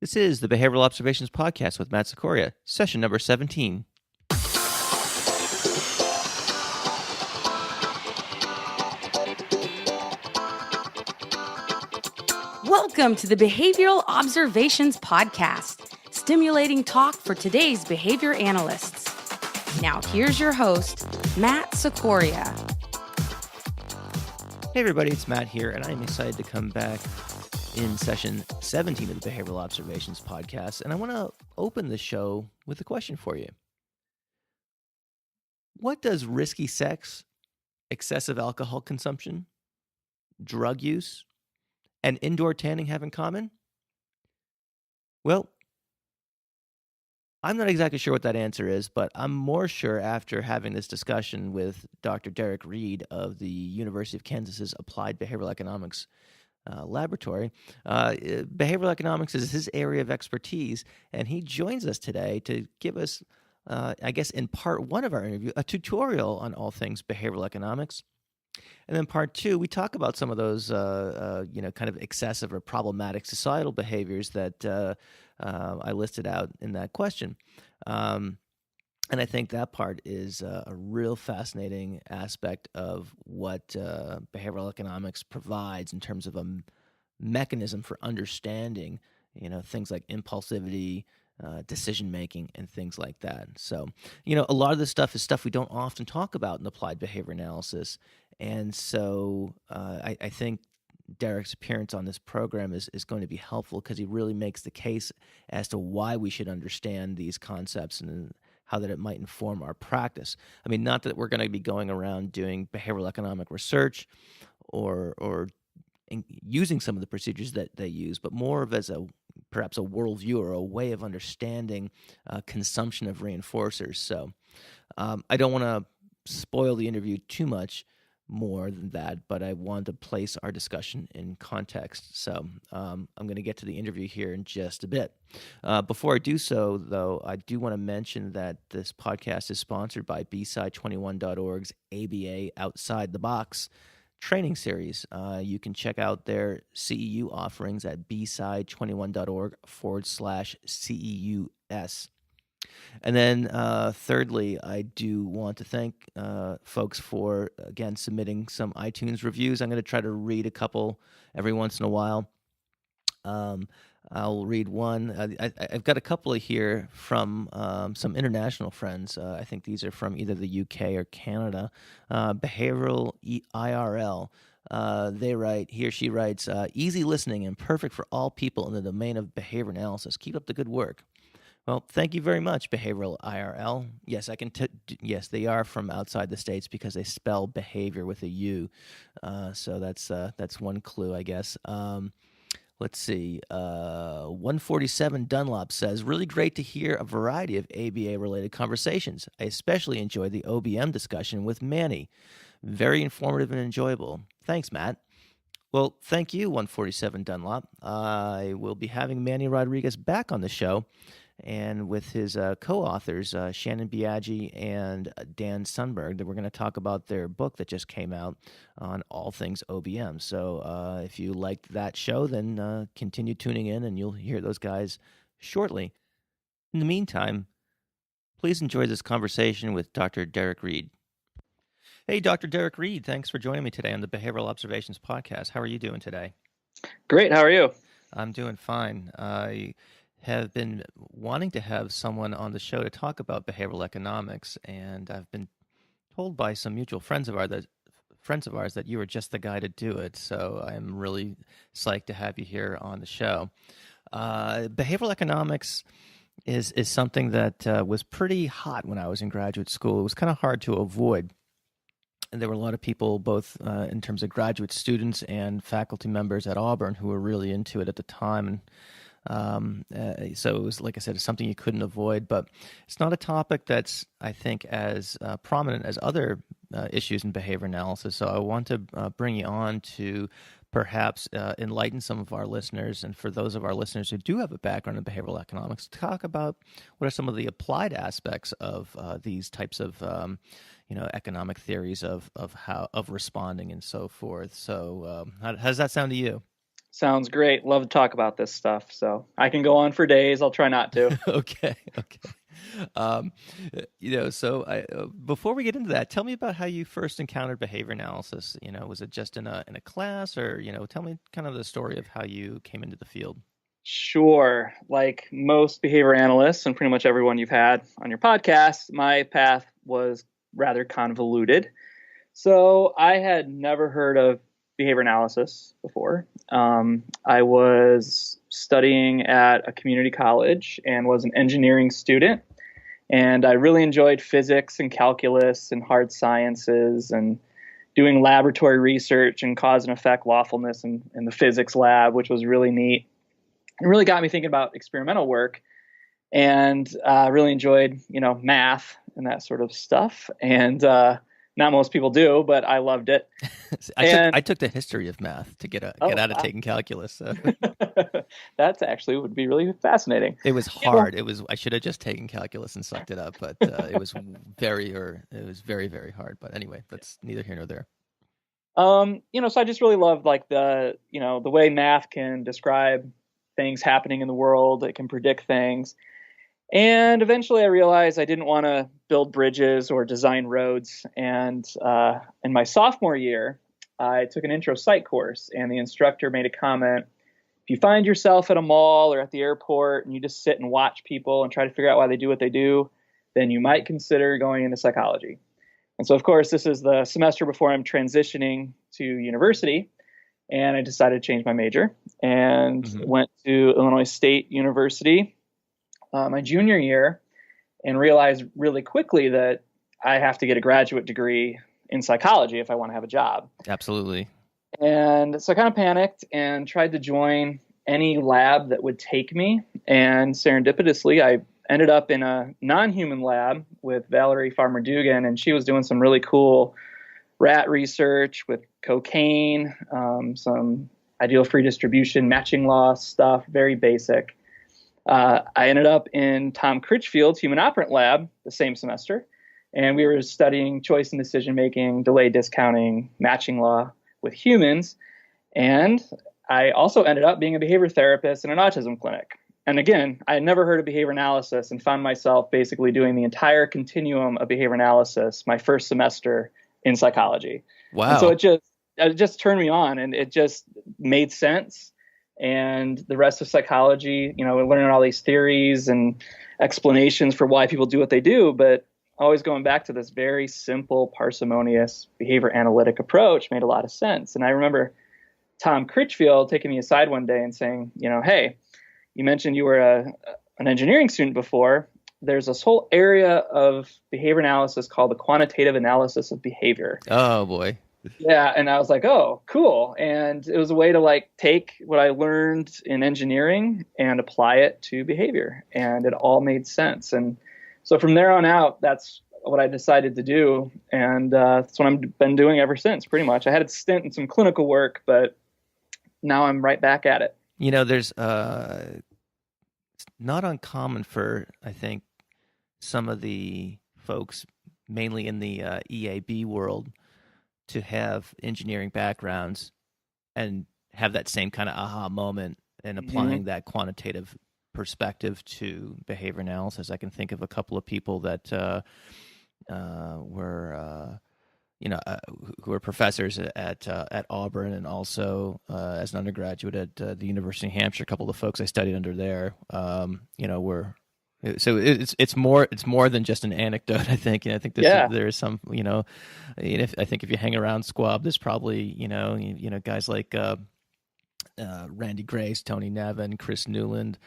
This is the Behavioral Observations Podcast with Matt Sikoria, session number 17. Welcome to the Behavioral Observations Podcast, stimulating talk for today's behavior analysts. Now here's your host, Matt Sikoria. Hey everybody, it's Matt here, and I'm excited to come back in session 17 of the Behavioral Observations Podcast, and I want to open the show with a question for you. What does risky sex, excessive alcohol consumption, drug use, and indoor tanning have in common? Well, I'm not exactly sure what that answer is, but I'm more sure after having this discussion with Dr. Derek Reed of the University of Kansas's Applied Behavioral Economics Laboratory. Behavioral economics is his area of expertise, and he joins us today to give us, I guess in part one of our interview, a tutorial on all things behavioral economics. And then part two, we talk about some of those, kind of excessive or problematic societal behaviors that I listed out in that question. And I think that part is a real fascinating aspect of what behavioral economics provides in terms of a mechanism for understanding, things like impulsivity, decision-making, and things like that. So, a lot of this stuff is stuff we don't often talk about in applied behavior analysis. And so I think Derek's appearance on this program is going to be helpful because he really makes the case as to why we should understand these concepts and how that it might inform our practice. I mean, not that we're going to be going around doing behavioral economic research or using some of the procedures that they use, but more of as perhaps a worldview or a way of understanding consumption of reinforcers. So I don't want to spoil the interview too much more than that, but I want to place our discussion in context. So I'm going to get to the interview here in just a bit. Before I do so, though, I do want to mention that this podcast is sponsored by bside21.org's ABA Outside the Box training series. You can check out their CEU offerings at bside21.org/CEUS. And then thirdly, I do want to thank folks for, again, submitting some iTunes reviews. I'm going to try to read a couple every once in a while. I'll read one. I've got a couple here from some international friends. I think these are from either the UK or Canada. Behavioral IRL. He or she writes, easy listening and perfect for all people in the domain of behavior analysis. Keep up the good work. Well, thank you very much, Behavioral IRL. Yes, yes, they are from outside the States because they spell behavior with a U. So that's one clue, I guess. Let's see. 147 Dunlop says, really great to hear a variety of ABA-related conversations. I especially enjoyed the OBM discussion with Manny. Very informative and enjoyable. Thanks, Matt. Well, thank you, 147 Dunlop. I will be having Manny Rodriguez back on the show, and with his co-authors, Shannon Biaggi and Dan Sundberg, that we're going to talk about their book that just came out on all things OBM. So if you liked that show, then continue tuning in, and you'll hear those guys shortly. In the meantime, please enjoy this conversation with Dr. Derek Reed. Hey, Dr. Derek Reed, thanks for joining me today on the Behavioral Observations Podcast. How are you doing today? Great. How are you? I'm doing fine. I have been wanting to have someone on the show to talk about behavioral economics, and I've been told by some mutual friends of ours that you were just the guy to do it. So I'm really psyched to have you here on the show. Behavioral economics is something that was pretty hot when I was in graduate school. It was kind of hard to avoid. And there were a lot of people, both in terms of graduate students and faculty members at Auburn, who were really into it at the time. And so it was, like I said, it's something you couldn't avoid, but it's not a topic that's, I think, as prominent as other issues in behavior analysis. So I want to bring you on to perhaps enlighten some of our listeners, and for those of our listeners who do have a background in behavioral economics, talk about what are some of the applied aspects of these types of economic theories of responding and so forth. So how does that sound to you? Sounds great. Love to talk about this stuff. So I can go on for days. I'll try not to. Okay. Um, so before we get into that, tell me about how you first encountered behavior analysis. Was it just in a class, or tell me kind of the story of how you came into the field. Sure. Like most behavior analysts and pretty much everyone you've had on your podcast, my path was rather convoluted. So I had never heard of behavior analysis before. I was studying at a community college and was an engineering student. And I really enjoyed physics and calculus and hard sciences and doing laboratory research and cause and effect lawfulness in the physics lab, which was really neat. It really got me thinking about experimental work, and really enjoyed, math and that sort of stuff. And not most people do, but I loved it. I took the history of math to get out of taking calculus. So. That actually would be really fascinating. It was hard. I should have just taken calculus and sucked it up, but it was very, very hard. But anyway, that's neither here nor there. So I just really loved like the way math can describe things happening in the world. It can predict things. And eventually I realized I didn't want to build bridges or design roads. And in my sophomore year, I took an intro psych course, and the instructor made a comment: if you find yourself at a mall or at the airport and you just sit and watch people and try to figure out why they do what they do, then you might consider going into psychology. And so, of course, this is the semester before I'm transitioning to university. And I decided to change my major and went to Illinois State University my junior year, and realized really quickly that I have to get a graduate degree in psychology if I want to have a job. Absolutely. And so I kind of panicked and tried to join any lab that would take me. And serendipitously, I ended up in a non-human lab with Valerie Farmer-Dugan, and she was doing some really cool rat research with cocaine, some ideal free distribution, matching law stuff, very basic. I ended up in Tom Critchfield's human operant lab the same semester, and we were studying choice and decision-making, delay discounting, matching law with humans. And I also ended up being a behavior therapist in an autism clinic. And again, I had never heard of behavior analysis and found myself basically doing the entire continuum of behavior analysis my first semester in psychology. Wow. And so it just turned me on, and it just made sense. And the rest of psychology, learning all these theories and explanations for why people do what they do, but always going back to this very simple, parsimonious behavior analytic approach made a lot of sense. And I remember Tom Critchfield taking me aside one day and saying, hey, you mentioned you were an engineering student before. There's this whole area of behavior analysis called the quantitative analysis of behavior. Oh, boy. Yeah. And I was like, oh, cool. And it was a way to take what I learned in engineering and apply it to behavior. And it all made sense. And so from there on out, that's what I decided to do. And that's what I've been doing ever since, pretty much. I had a stint in some clinical work, but now I'm right back at it. There's it's not uncommon for, I think, some of the folks, mainly in the EAB world, to have engineering backgrounds and have that same kind of aha moment and applying that quantitative perspective to behavior analysis. I can think of a couple of people that who were professors at Auburn, and also as an undergraduate at the University of New Hampshire. A couple of the folks I studied under there, were. So it's more than just an anecdote. I think. I think there is some. I think if you hang around Squab, there's probably guys like Randy Grace, Tony Nevin, Chris Newland,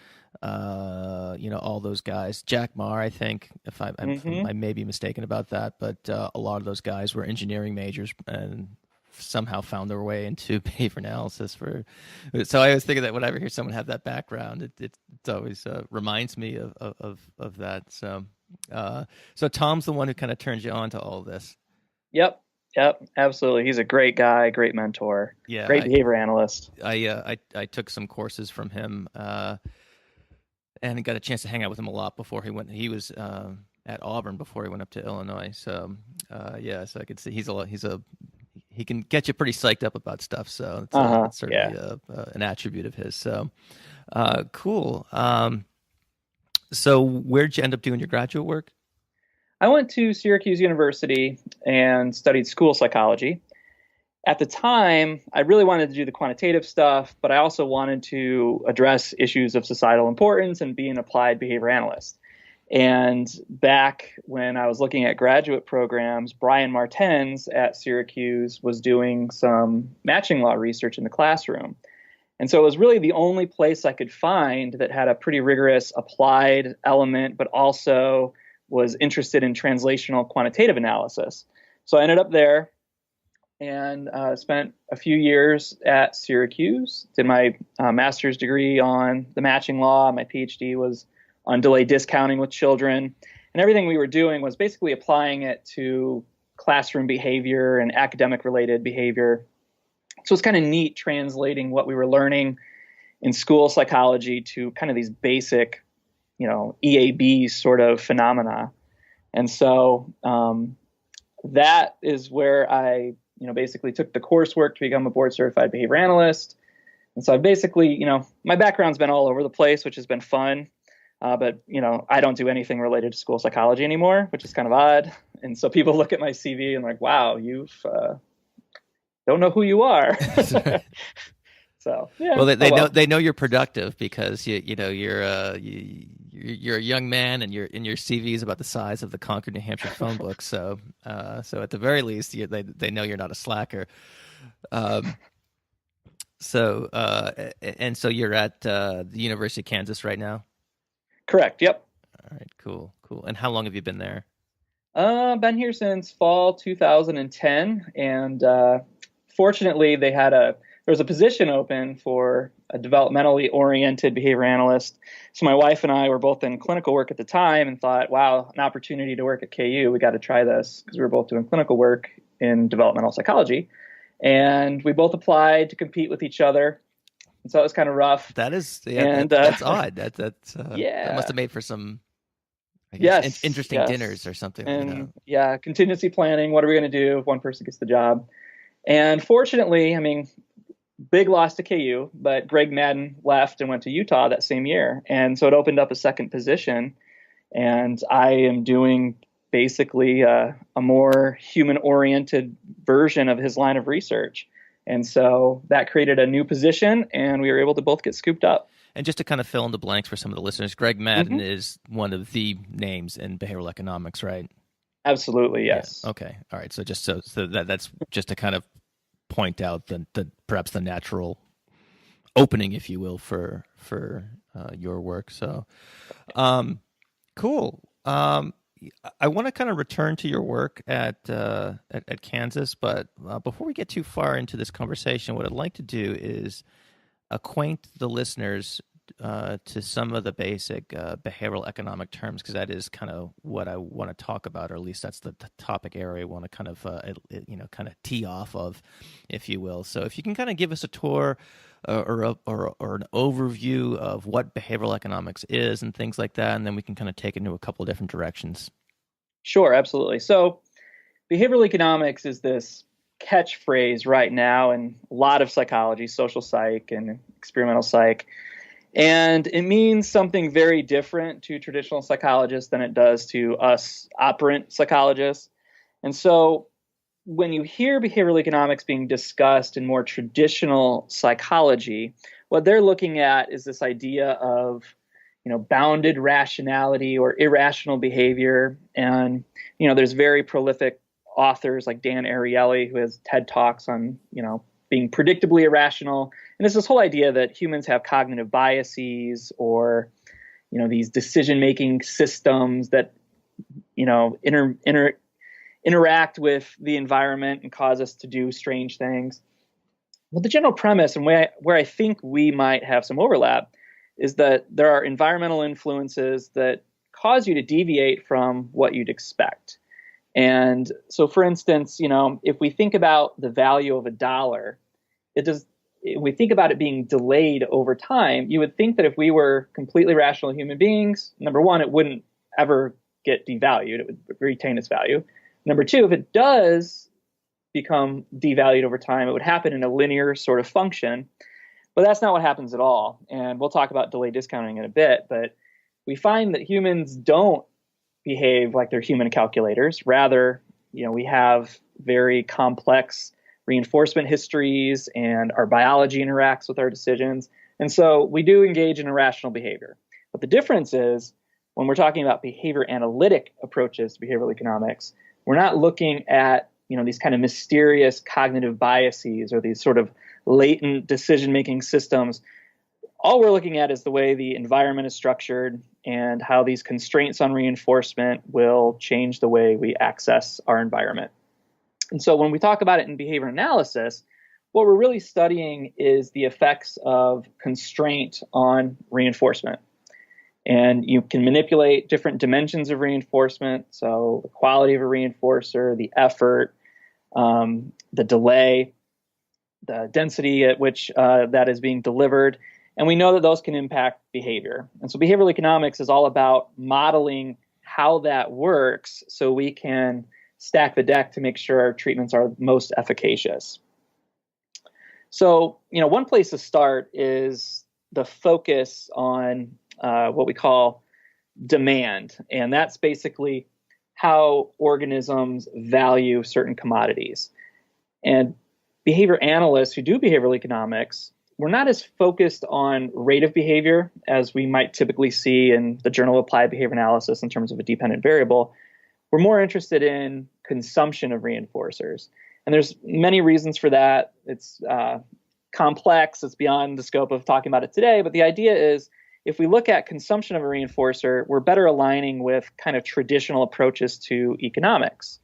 all those guys. Jack Marr, I think, if I may be mistaken about that, but a lot of those guys were engineering majors and somehow found their way into behavior analysis. So I was thinking that whenever I hear someone have that background, it always reminds me of that. So Tom's the one who kind of turns you on to all this. Yep, absolutely. He's a great guy, great mentor, great behavior analyst. I took some courses from him, and got a chance to hang out with him a lot before he went. He was at Auburn before he went up to Illinois. So so I could see he can get you pretty psyched up about stuff. So it's certainly an attribute of his. So cool. So where'd you end up doing your graduate work? I went to Syracuse University and studied school psychology. At the time, I really wanted to do the quantitative stuff, but I also wanted to address issues of societal importance and be an applied behavior analyst. And back when I was looking at graduate programs, Brian Martens at Syracuse was doing some matching law research in the classroom. And so it was really the only place I could find that had a pretty rigorous applied element, but also was interested in translational quantitative analysis. So I ended up there and spent a few years at Syracuse, did my master's degree on the matching law. My PhD was on delay discounting with children. And everything we were doing was basically applying it to classroom behavior and academic related behavior. So it's kind of neat translating what we were learning in school psychology to kind of these basic, EAB sort of phenomena. And so that is where I, basically took the coursework to become a board certified behavior analyst. And so I basically, my background's been all over the place, which has been fun. But I don't do anything related to school psychology anymore, which is kind of odd. And so people look at my CV and like, wow, you've don't know who you are. So yeah. Well, they know you're productive because you're a young man and your CV is about the size of the Concord, New Hampshire phone book. So at the very least, they know you're not a slacker. So you're at the University of Kansas right now. Correct. Yep. All right. Cool. And how long have you been there? Been here since fall 2010, and fortunately, there was a position open for a developmentally oriented behavior analyst. So my wife and I were both in clinical work at the time, and thought, wow, an opportunity to work at KU. We got to try this because we were both doing clinical work in developmental psychology, and we both applied to compete with each other. And so it was kind of rough. That is, that's odd. That must have made for some, interesting dinners or something. And contingency planning. What are we going to do if one person gets the job? And fortunately, big loss to KU, but Greg Madden left and went to Utah that same year. And so it opened up a second position. And I am doing basically a more human-oriented version of his line of research. And so that created a new position, and we were able to both get scooped up. And just to kind of fill in the blanks for some of the listeners, Greg Madden is one of the names in behavioral economics, right? Absolutely, yes. Yeah. Okay, all right. So just so that's just to kind of point out the perhaps the natural opening, if you will, for your work. So, cool. I want to kind of return to your work at Kansas, but before we get too far into this conversation, what I'd like to do is acquaint the listeners to some of the basic behavioral economic terms, because that is kind of what I want to talk about, or at least that's the topic area I want to kind of kind of tee off of, if you will. So if you can kind of give us a tour or an overview of what behavioral economics is and things like that, and then we can kind of take it into a couple of different directions. Sure, absolutely. So behavioral economics is this catchphrase right now in a lot of psychology, social psych and experimental psych. And it means something very different to traditional psychologists than it does to us operant psychologists. And so when you hear behavioral economics being discussed in more traditional psychology, what they're looking at is this idea of, bounded rationality or irrational behavior. And, there's very prolific authors like Dan Ariely, who has TED Talks on, being predictably irrational. And it's this whole idea that humans have cognitive biases or, these decision-making systems that, interact with the environment and cause us to do strange things. Well, the general premise and where I think we might have some overlap is that there are environmental influences that cause you to deviate from what you'd expect. And so, for instance, if we think about the value of $1, if we think about it being delayed over time, you would think that if we were completely rational human beings, number one, it wouldn't ever get devalued. It would retain its value. Number two, if it does become devalued over time. It would happen in a linear sort of function, but that's not what happens at all. And we'll talk about delay discounting in a bit, but we find that humans don't behave like they're human calculators. Rather, we have very complex reinforcement histories, and our biology interacts with our decisions. And so we do engage in irrational behavior. But the difference is, when we're talking about behavior analytic approaches to behavioral economics, we're not looking at these kind of mysterious cognitive biases or these sort of latent decision-making systems. All we're looking at is the way the environment is structured and how these constraints on reinforcement will change the way we access our environment. And so when we talk about it in behavior analysis, what we're really studying is the effects of constraint on reinforcement. And you can manipulate different dimensions of reinforcement, so the quality of a reinforcer, the effort, the delay, the density at which that is being delivered. And we know that those can impact behavior. And so behavioral economics is all about modeling how that works so we can stack the deck to make sure our treatments are most efficacious. So, one place to start is the focus on what we call demand. And that's basically how organisms value certain commodities. And behavior analysts who do behavioral economics, we're not as focused on rate of behavior as we might typically see in the Journal of Applied Behavior Analysis in terms of a dependent variable. We're more interested in consumption of reinforcers. And there's many reasons for that. It's complex. It's beyond the scope of talking about it today. But the idea is, if we look at consumption of a reinforcer, we're better aligning with kind of traditional approaches to economics.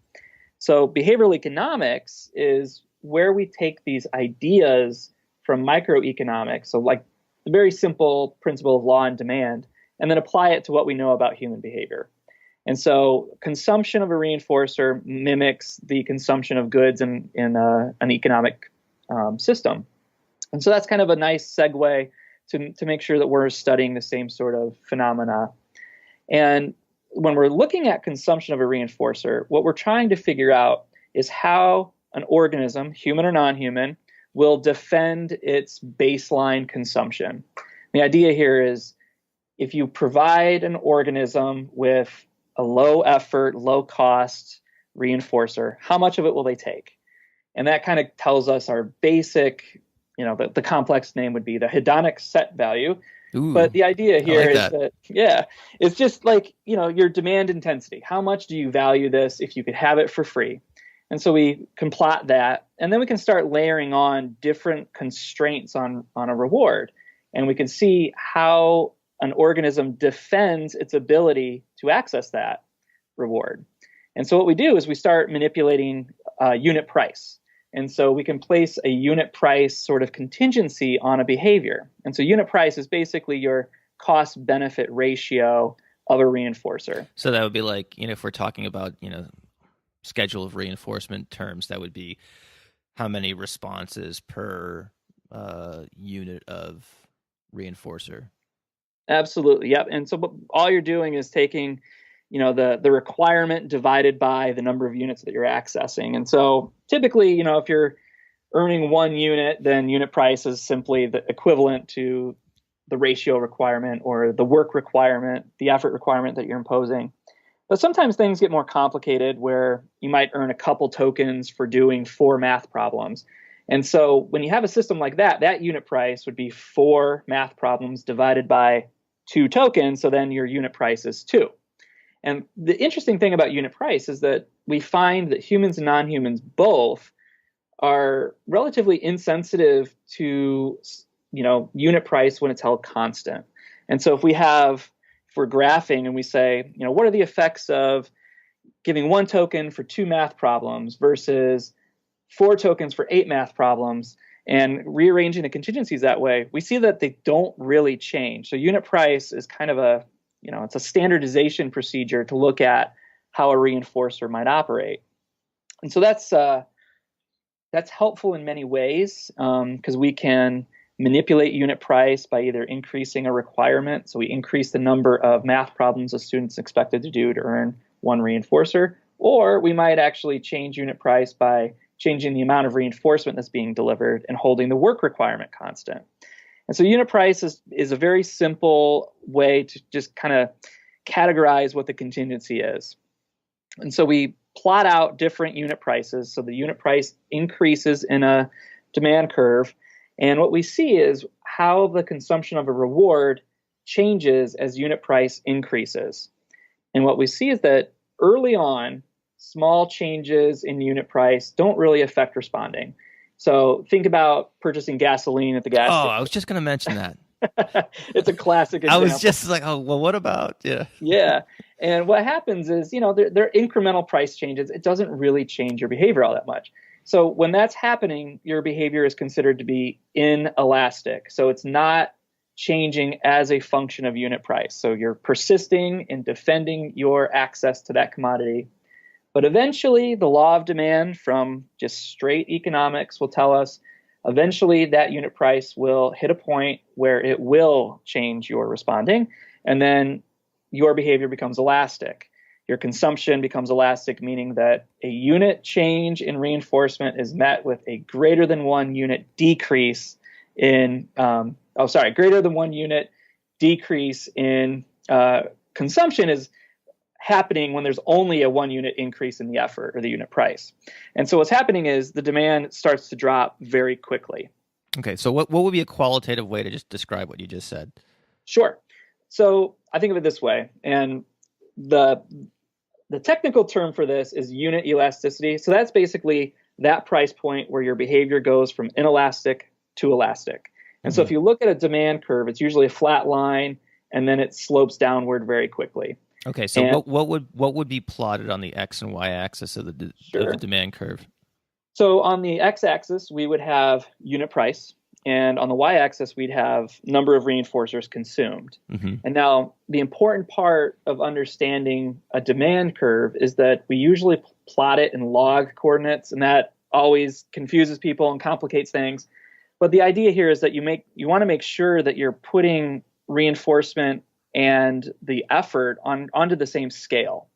So behavioral economics is where we take these ideas from microeconomics, so like the very simple principle of law and demand, and then apply it to what we know about human behavior. And so consumption of a reinforcer mimics the consumption of goods in an economic system. And so that's kind of a nice segue to make sure that we're studying the same sort of phenomena. And when we're looking at consumption of a reinforcer, what we're trying to figure out is how an organism, human or non-human, will defend its baseline consumption. The idea here is, if you provide an organism with a low effort, low cost reinforcer, how much of it will they take? And that kind of tells us our basic, the complex name would be the hedonic set value. Ooh, but the idea here is that. It's just like, your demand intensity. How much do you value this if you could have it for free? And so we can plot that, and then we can start layering on different constraints on a reward. And we can see how an organism defends its ability to access that reward. And so what we do is we start manipulating unit price. And so we can place a unit price sort of contingency on a behavior. And so unit price is basically your cost-benefit ratio of a reinforcer. So that would be like, if we're talking about, schedule of reinforcement terms, that would be how many responses per unit of reinforcer. Absolutely. Yep. And so all you're doing is taking, the requirement divided by the number of units that you're accessing. And so typically, if you're earning 1 unit, then unit price is simply the equivalent to the ratio requirement or the work requirement, the effort requirement that you're imposing. But sometimes things get more complicated where you might earn a couple tokens for doing 4 math problems. And so when you have a system like that, that unit price would be 4 math problems divided by 2 tokens. So then your unit price is 2. And the interesting thing about unit price is that we find that humans and non-humans both are relatively insensitive to, unit price when it's held constant. And so if we're graphing and we say, what are the effects of giving 1 token for 2 math problems versus 4 tokens for 8 math problems, and rearranging the contingencies that way, we see that they don't really change. So unit price is kind of it's a standardization procedure to look at how a reinforcer might operate. And so that's helpful in many ways because we can manipulate unit price by either increasing a requirement. So we increase the number of math problems a student's expected to do to earn 1 reinforcer, or we might actually change unit price by changing the amount of reinforcement that's being delivered, and holding the work requirement constant. And so unit price is a very simple way to just kind of categorize what the contingency is. And so we plot out different unit prices. So the unit price increases in a demand curve. And what we see is how the consumption of a reward changes as unit price increases. And what we see is that early on, small changes in unit price don't really affect responding. So think about purchasing gasoline at the gas station. I was just going to mention that. It's a classic example. I was just like, oh, well, what about? Yeah. Yeah. And what happens is, they're incremental price changes. It doesn't really change your behavior all that much. So when that's happening, your behavior is considered to be inelastic. So it's not changing as a function of unit price. So you're persisting in defending your access to that commodity. But eventually, the law of demand from just straight economics will tell us eventually that unit price will hit a point where it will change your responding, and then your behavior becomes elastic. Your consumption becomes elastic, meaning that a unit change in reinforcement is met with a greater than 1 unit decrease in, greater than 1 unit decrease in consumption is happening when there's only a 1 unit increase in the effort or the unit price. And so what's happening is the demand starts to drop very quickly. Okay, so what would be a qualitative way to just describe what you just said? Sure. So I think of it this way, and the technical term for this is unit elasticity. So that's basically that price point where your behavior goes from inelastic to elastic. And so if you look at a demand curve, it's usually a flat line, and then it slopes downward very quickly. Okay, so what would be plotted on the x and y axis of the demand curve? So on the x-axis, we would have unit price, and on the y-axis, we'd have number of reinforcers consumed. Mm-hmm. And now the important part of understanding a demand curve is that we usually plot it in log coordinates, and that always confuses people and complicates things. But the idea here is that you want to make sure that you're putting reinforcement and the effort onto the same scale.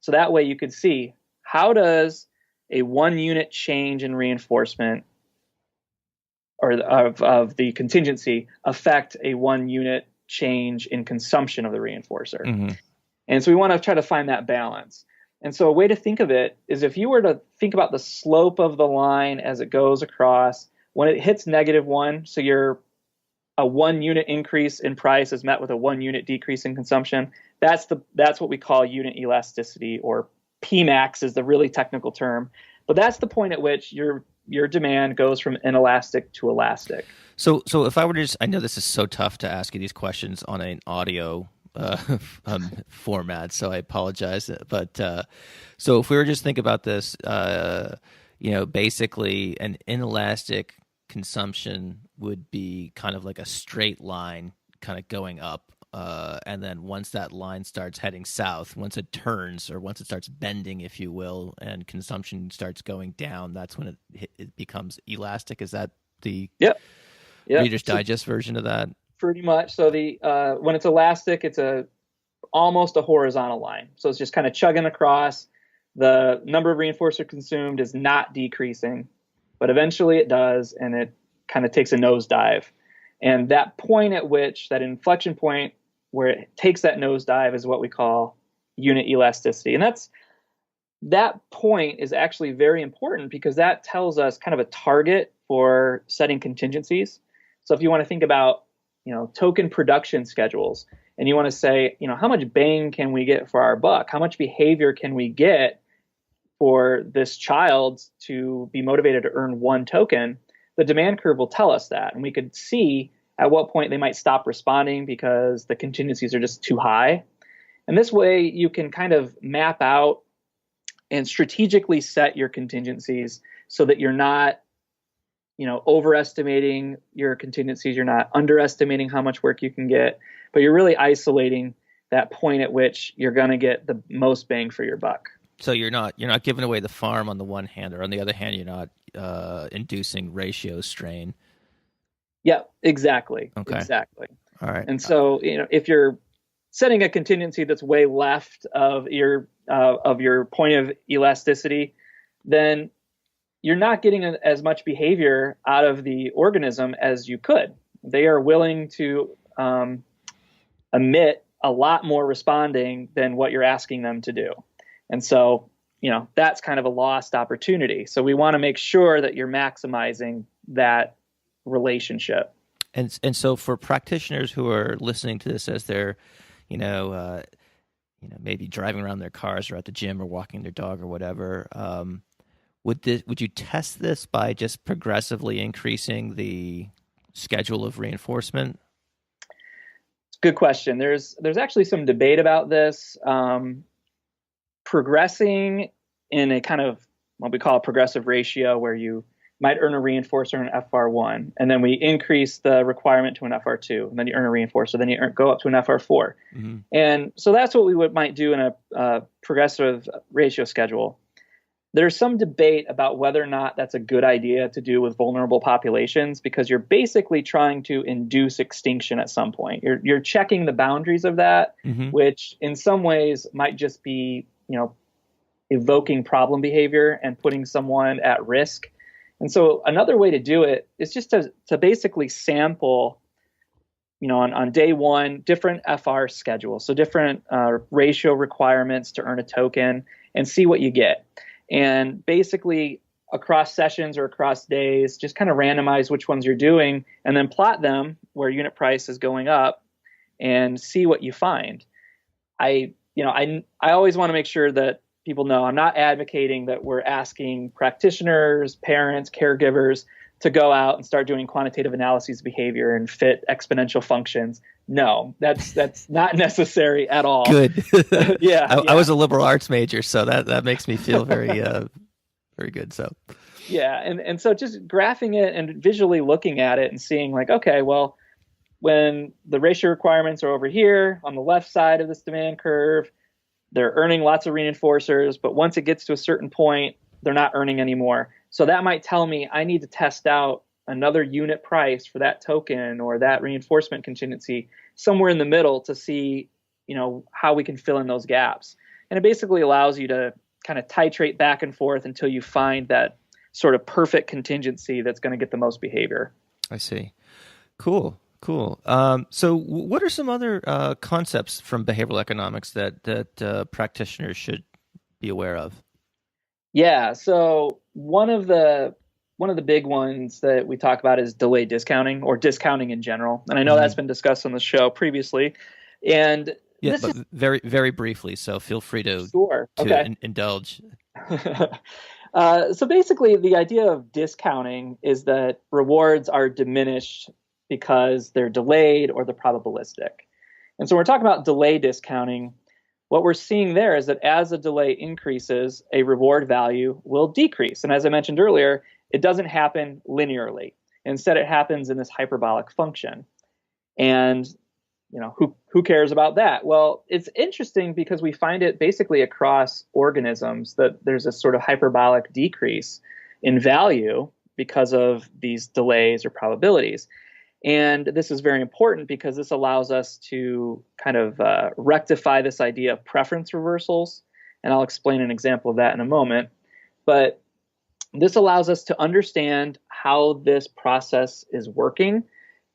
So that way you could see, how does a 1 unit change in reinforcement or of the contingency affect a 1 unit change in consumption of the reinforcer? Mm-hmm. And so we want to try to find that balance. And so a way to think of it is, if you were to think about the slope of the line as it goes across, when it hits -1, so you're a 1 unit increase in price is met with a 1 unit decrease in consumption. That's what we call unit elasticity, or Pmax is the really technical term. But that's the point at which your demand goes from inelastic to elastic. So if I were to I know this is so tough to ask you these questions on an audio format, so I apologize. But so if we were just think about this, basically an inelastic consumption would be kind of like a straight line kind of going up. And then once that line starts heading south, once it turns, or once it starts bending, if you will, and consumption starts going down, that's when it becomes elastic. Is that the Reader's Digest version of that? Pretty much. So when it's elastic, it's almost a horizontal line. So it's just kind of chugging across. The number of reinforcer consumed is not decreasing, but eventually it does, and it kind of takes a nosedive. And that point at which, that inflection point where it takes that nosedive, is what we call unit elasticity. And that point is actually very important, because that tells us kind of a target for setting contingencies. So if you want to think about, token production schedules, and you want to say, how much bang can we get for our buck? How much behavior can we get for this child to be motivated to earn 1 token? The demand curve will tell us that. And we could see at what point they might stop responding because the contingencies are just too high. And this way you can kind of map out and strategically set your contingencies so that you're not, overestimating your contingencies. You're not underestimating how much work you can get, but you're really isolating that point at which you're going to get the most bang for your buck. So you're not giving away the farm on the one hand, or on the other hand, you're not inducing ratio strain. Yeah, exactly. Okay. Exactly. All right. And so, if you're setting a contingency that's way left of your point of elasticity, then you're not getting as much behavior out of the organism as you could. They are willing to emit a lot more responding than what you're asking them to do. And so, that's kind of a lost opportunity. So we want to make sure that you're maximizing that relationship. And so for practitioners who are listening to this as they're, maybe driving around their cars or at the gym or walking their dog or whatever, would you test this by just progressively increasing the schedule of reinforcement? Good question. There's actually some debate about this. Progressing in a kind of what we call a progressive ratio, where you might earn a reinforcer in FR1, and then we increase the requirement to an FR2, and then you earn a reinforcer, then you go up to an FR4. Mm-hmm. And so that's what we might do in a progressive ratio schedule. There's some debate about whether or not that's a good idea to do with vulnerable populations, because you're basically trying to induce extinction at some point. You're checking the boundaries of that, mm-hmm. which in some ways might just be, evoking problem behavior and putting someone at risk. And so another way to do it is just to basically sample, on day one, different FR schedules, so different ratio requirements to earn a token, and see what you get. And basically across sessions or across days, just kind of randomize which ones you're doing, and then plot them where unit price is going up and see what you find. I always want to make sure that people know I'm not advocating that we're asking practitioners, parents, caregivers to go out and start doing quantitative analyses of behavior and fit exponential functions. No, that's not necessary at all. Good. Yeah, I was a liberal arts major, so that makes me feel very very good. So yeah, and so just graphing it and visually looking at it and seeing like, okay, well, when the ratio requirements are over here on the left side of this demand curve, they're earning lots of reinforcers, but once it gets to a certain point, they're not earning anymore. So that might tell me I need to test out another unit price for that token or that reinforcement contingency somewhere in the middle to see, how we can fill in those gaps. And it basically allows you to kind of titrate back and forth until you find that sort of perfect contingency that's going to get the most behavior. I see. Cool. So what are some other concepts from behavioral economics that practitioners should be aware of? Yeah. So one of the big ones that we talk about is delayed discounting, or discounting in general. And I know that's been discussed on the show previously. And yeah, but very, very briefly. So feel free to, indulge. So basically, the idea of discounting is that rewards are diminished because they're delayed or they're probabilistic. And so we're talking about delay discounting. What we're seeing there is that as a delay increases, a reward value will decrease. And as I mentioned earlier, it doesn't happen linearly. Instead, it happens in this hyperbolic function. And who cares about that? Well, it's interesting because we find it basically across organisms that there's a sort of hyperbolic decrease in value because of these delays or probabilities. And this is very important because this allows us to kind of rectify this idea of preference reversals. And I'll explain an example of that in a moment. But this allows us to understand how this process is working.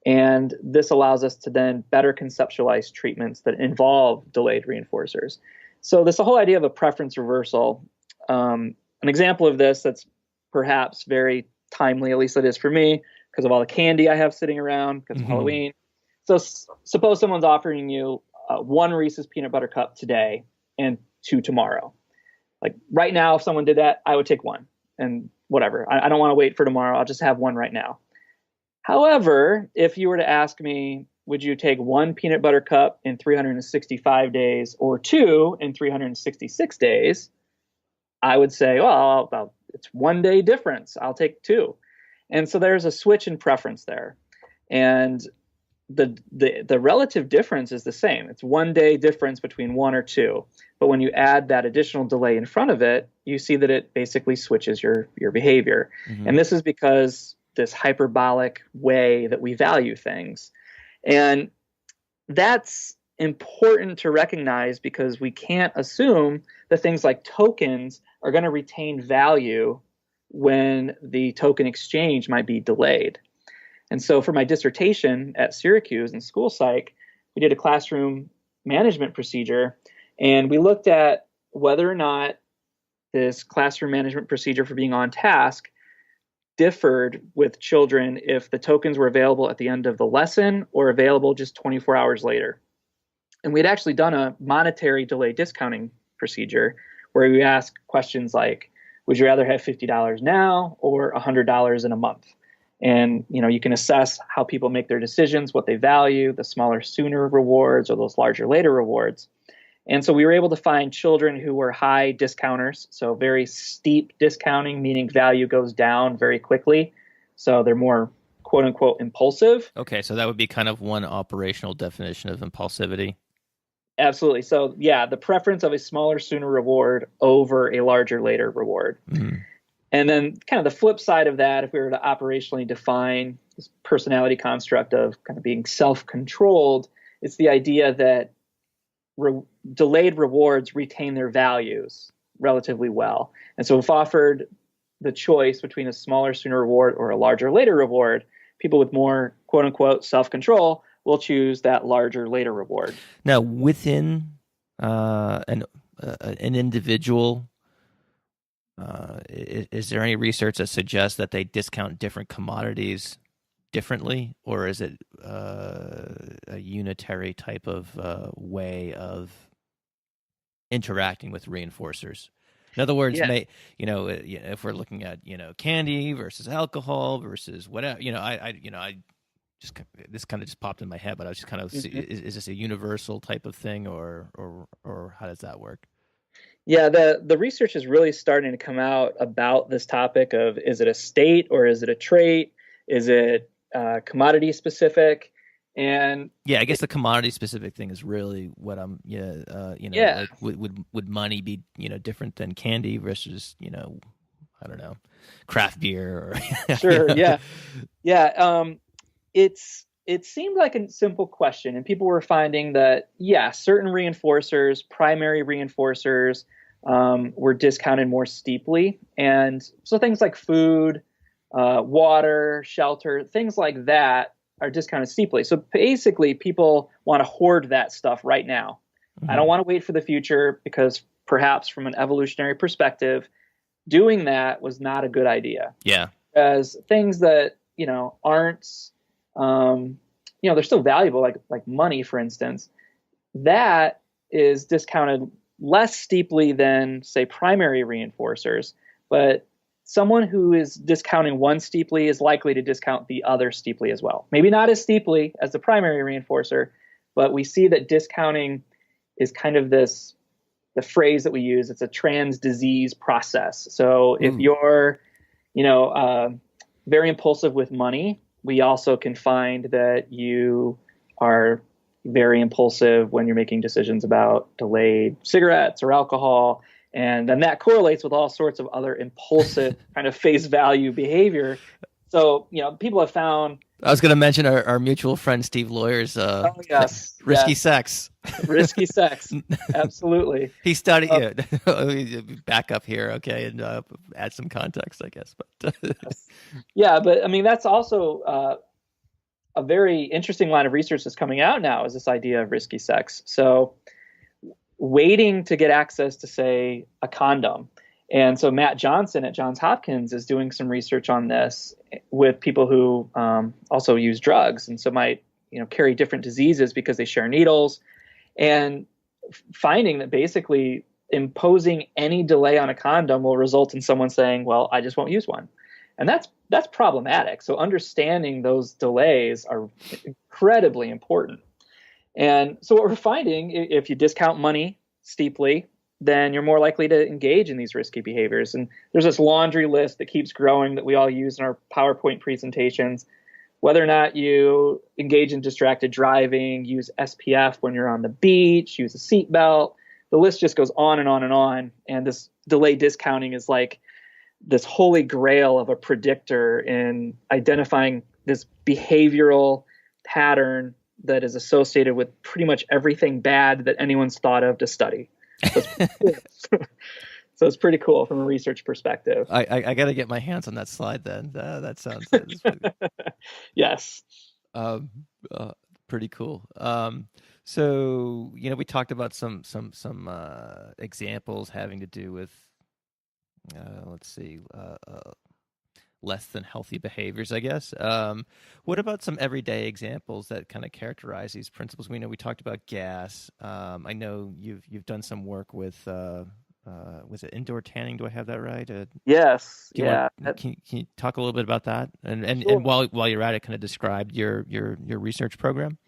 And this allows us to then better conceptualize treatments that involve delayed reinforcers. So this whole idea of a preference reversal, an example of this that's perhaps very timely, at least it is for me, because of all the candy I have sitting around, because of Halloween. So suppose someone's offering you one Reese's peanut butter cup today and two tomorrow. Like right now, if someone did that, I would take one and whatever. I don't want to wait for tomorrow. I'll just have one right now. However, if you were to ask me, would you take one peanut butter cup in 365 days or two in 366 days? I would say, well, it's 1 day difference. I'll take two. And so there's a switch in preference there. And the relative difference is the same. It's 1 day difference between one or two. But when you add that additional delay in front of it, you see that it basically switches your behavior. And this is because this hyperbolic way that we value things. And that's important to recognize because we can't assume that things like tokens are going to retain value when the token exchange might be delayed. And so for my dissertation at Syracuse in school psych, we did a classroom management procedure, and we looked at whether or not this classroom management procedure for being on task differed with children if the tokens were available at the end of the lesson or available just 24 hours later. And we'd actually done a monetary delay discounting procedure where we ask questions like, would you rather have $50 now or $100 in a month? And, you can assess how people make their decisions, what they value, the smaller, sooner rewards or those larger, later rewards. And so we were able to find children who were high discounters, so very steep discounting, meaning value goes down very quickly. So they're more, quote unquote, impulsive. Okay, so that would be kind of one operational definition of impulsivity. Absolutely. So yeah, the preference of a smaller, sooner reward over a larger, later reward. Mm-hmm. And then kind of the flip side of that, if we were to operationally define this personality construct of kind of being self-controlled, it's the idea that delayed rewards retain their values relatively well. And so if offered the choice between a smaller, sooner reward or a larger, later reward, people with more, quote unquote, self-control will choose that larger, later reward. Now, within an individual, is there any research that suggests that they discount different commodities differently, or is it a unitary type of way of interacting with reinforcers? In other words, if we're looking at candy versus alcohol versus whatever, I just this kind of just popped in my head, but I was just kind of is this a universal type of thing, or how does that work? Yeah, the research is really starting to come out about this topic of, is it a state or is it a trait? Is it commodity specific? And yeah, I guess the commodity specific thing is really what I'm like would money be different than candy versus I don't know, craft beer or sure. It seemed like a simple question, and people were finding that, certain reinforcers, primary reinforcers, were discounted more steeply. And so things like food, water, shelter, things like that are discounted steeply. So basically, people want to hoard that stuff right now. Mm-hmm. I don't want to wait for the future because perhaps from an evolutionary perspective, doing that was not a good idea. Yeah. As things that, aren't... they're still valuable, like money, for instance. That is discounted less steeply than, say, primary reinforcers. But someone who is discounting one steeply is likely to discount the other steeply as well. Maybe not as steeply as the primary reinforcer, but we see that discounting is kind of the phrase that we use. It's a trans-disease process. So if you're, very impulsive with money, we also can find that you are very impulsive when you're making decisions about delayed cigarettes or alcohol. And then that correlates with all sorts of other impulsive kind of face value behavior. So, people have found... I was going to mention our mutual friend Steve Lawyer's risky sex. Risky sex. Absolutely. He studied back up here, okay, and add some context, I guess. But but I mean, that's also a very interesting line of research that's coming out now, is this idea of risky sex. So waiting to get access to, say, a condom. And so Matt Johnson at Johns Hopkins is doing some research on this with people who also use drugs, and so might carry different diseases because they share needles, and finding that basically imposing any delay on a condom will result in someone saying, well, I just won't use one. And that's problematic. So understanding those delays are incredibly important. And so what we're finding, if you discount money steeply, then you're more likely to engage in these risky behaviors. And there's this laundry list that keeps growing that we all use in our PowerPoint presentations. Whether or not you engage in distracted driving, use SPF when you're on the beach, use a seatbelt, the list just goes on and on and on. And this delay discounting is like this holy grail of a predictor in identifying this behavioral pattern that is associated with pretty much everything bad that anyone's thought of to study. So it's pretty cool from a research perspective. I got to get my hands on that slide then. That sounds that's pretty, Yes. um, pretty cool. So we talked about some examples having to do with let's see, less than healthy behaviors, I guess. What about some everyday examples that kind of characterize these principles? We talked about gas. I know you've done some work with was it indoor tanning? Do I have that right? Yes. Can you talk a little bit about that? And Sure. and while you're at it, kind of describe your research program.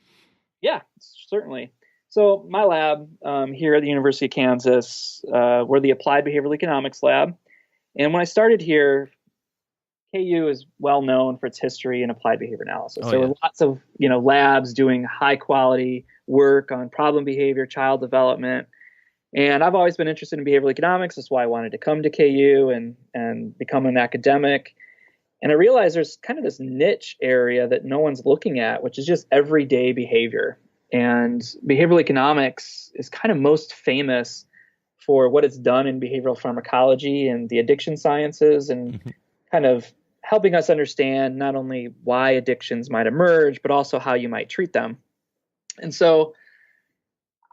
Yeah, certainly. So my lab here at the University of Kansas, we're the Applied Behavioral Economics lab. And when I started here, KU is well known for its history in applied behavior analysis. There were lots of labs doing high quality work on problem behavior, child development. And I've always been interested in behavioral economics. That's why I wanted to come to KU and become an academic. And I realized there's kind of this niche area that no one's looking at, which is just everyday behavior. And behavioral economics is kind of most famous for what it's done in behavioral pharmacology and the addiction sciences, and kind of helping us understand not only why addictions might emerge, but also how you might treat them. And so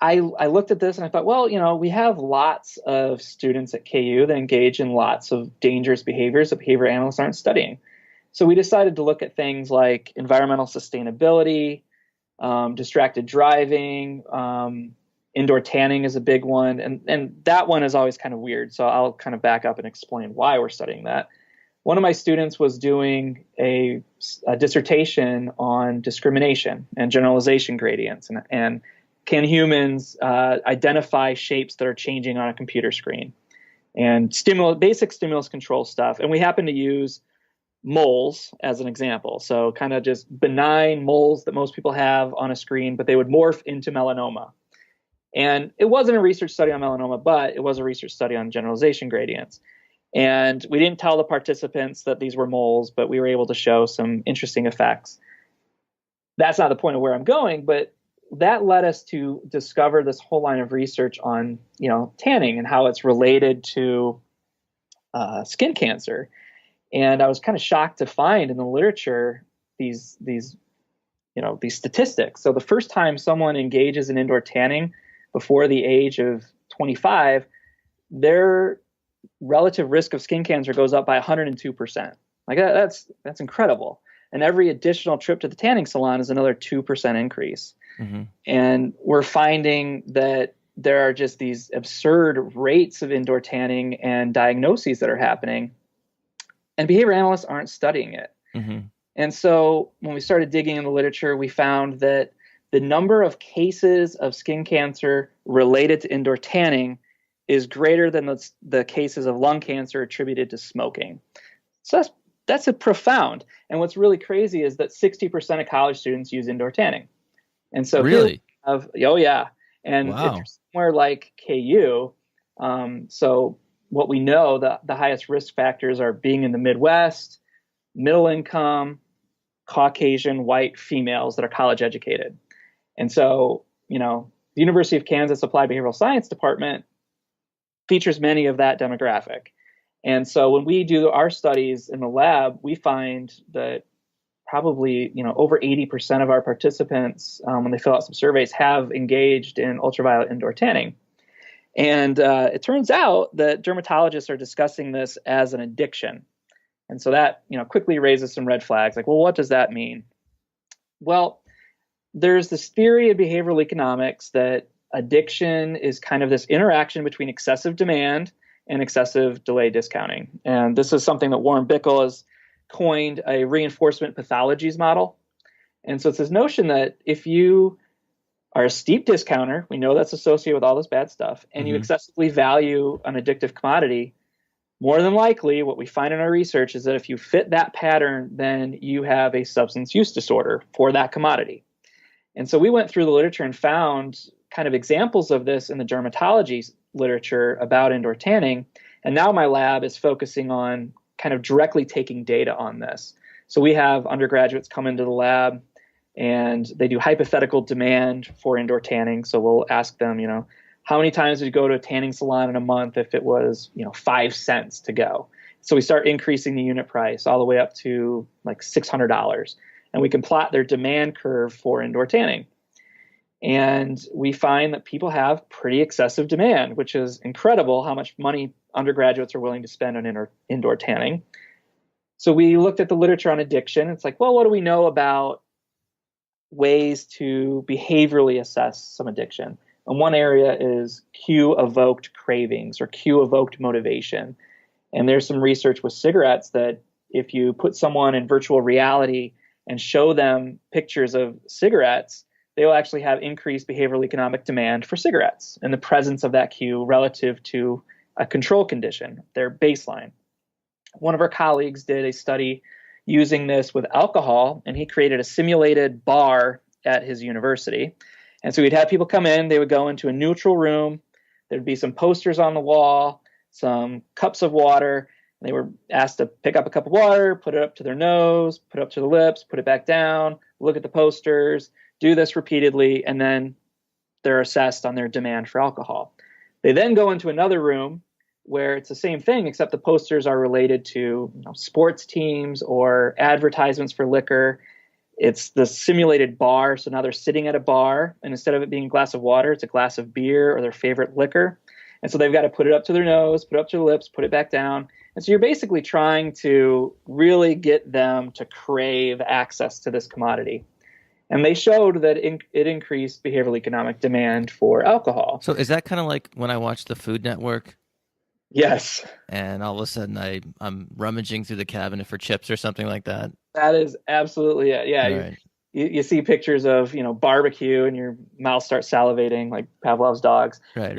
I looked at this and I thought, well, we have lots of students at KU that engage in lots of dangerous behaviors that behavior analysts aren't studying. So we decided to look at things like environmental sustainability, distracted driving, indoor tanning is a big one. And that one is always kind of weird. So I'll kind of back up and explain why we're studying that. One of my students was doing a dissertation on discrimination and generalization gradients, and can humans identify shapes that are changing on a computer screen, and basic stimulus control stuff. And we happen to use moles as an example. So kind of just benign moles that most people have on a screen, but they would morph into melanoma. And it wasn't a research study on melanoma, but it was a research study on generalization gradients. And we didn't tell the participants that these were moles, but we were able to show some interesting effects. That's not the point of where I'm going, but that led us to discover this whole line of research on, tanning and how it's related to skin cancer. And I was kind of shocked to find in the literature these statistics. So the first time someone engages in indoor tanning before the age of 25, their relative risk of skin cancer goes up by 102%. Like that's incredible. And every additional trip to the tanning salon is another 2% increase. Mm-hmm. And we're finding that there are just these absurd rates of indoor tanning and diagnoses that are happening, and behavior analysts aren't studying it. Mm-hmm. And so when we started digging in the literature, we found that the number of cases of skin cancer related to indoor tanning is greater than the cases of lung cancer attributed to smoking. So that's a profound. And what's really crazy is that 60% of college students use indoor tanning. And so really, and wow. It's somewhere like KU. So what we know, the highest risk factors are being in the Midwest, middle income, Caucasian, white females that are college educated. And so, the University of Kansas Applied Behavioral Science Department features many of that demographic. And so when we do our studies in the lab, we find that probably, over 80% of our participants, when they fill out some surveys, have engaged in ultraviolet indoor tanning. And it turns out that dermatologists are discussing this as an addiction. And so that, quickly raises some red flags. Like, well, what does that mean? Well, there's this theory of behavioral economics that addiction is kind of this interaction between excessive demand and excessive delay discounting. And this is something that Warren Bickel has coined a reinforcement pathologies model. And so it's this notion that if you are a steep discounter, we know that's associated with all this bad stuff, and you excessively value an addictive commodity, more than likely what we find in our research is that if you fit that pattern, then you have a substance use disorder for that commodity. And so we went through the literature and found kind of examples of this in the dermatology literature about indoor tanning. And now my lab is focusing on kind of directly taking data on this. So we have undergraduates come into the lab and they do hypothetical demand for indoor tanning. So we'll ask them, how many times would you go to a tanning salon in a month if it was, 5 cents to go? So we start increasing the unit price all the way up to like $600. And we can plot their demand curve for indoor tanning. And we find that people have pretty excessive demand, which is incredible how much money undergraduates are willing to spend on indoor tanning. So we looked at the literature on addiction. It's like, well, what do we know about ways to behaviorally assess some addiction? And one area is cue-evoked cravings or cue-evoked motivation. And there's some research with cigarettes that if you put someone in virtual reality and show them pictures of cigarettes, they will actually have increased behavioral economic demand for cigarettes in the presence of that cue relative to a control condition, their baseline. One of our colleagues did a study using this with alcohol, and he created a simulated bar at his university. And so we'd have people come in, they would go into a neutral room, there'd be some posters on the wall, some cups of water, and they were asked to pick up a cup of water, put it up to their nose, put it up to the lips, put it back down, look at the posters, do this repeatedly, and then they're assessed on their demand for alcohol. They then go into another room where it's the same thing, except the posters are related to sports teams or advertisements for liquor. It's the simulated bar. So now they're sitting at a bar, and instead of it being a glass of water, it's a glass of beer or their favorite liquor. And so they've got to put it up to their nose, put it up to their lips, put it back down. And so you're basically trying to really get them to crave access to this commodity. And they showed that it increased behavioral economic demand for alcohol. So is that kind of like when I watch the Food Network? Yes. And all of a sudden I'm rummaging through the cabinet for chips or something like that? That is absolutely it. Yeah. Right. You see pictures of, barbecue and your mouth starts salivating like Pavlov's dogs. Right.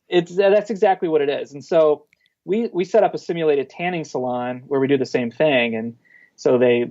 That's exactly what it is. And so we set up a simulated tanning salon where we do the same thing. And so they,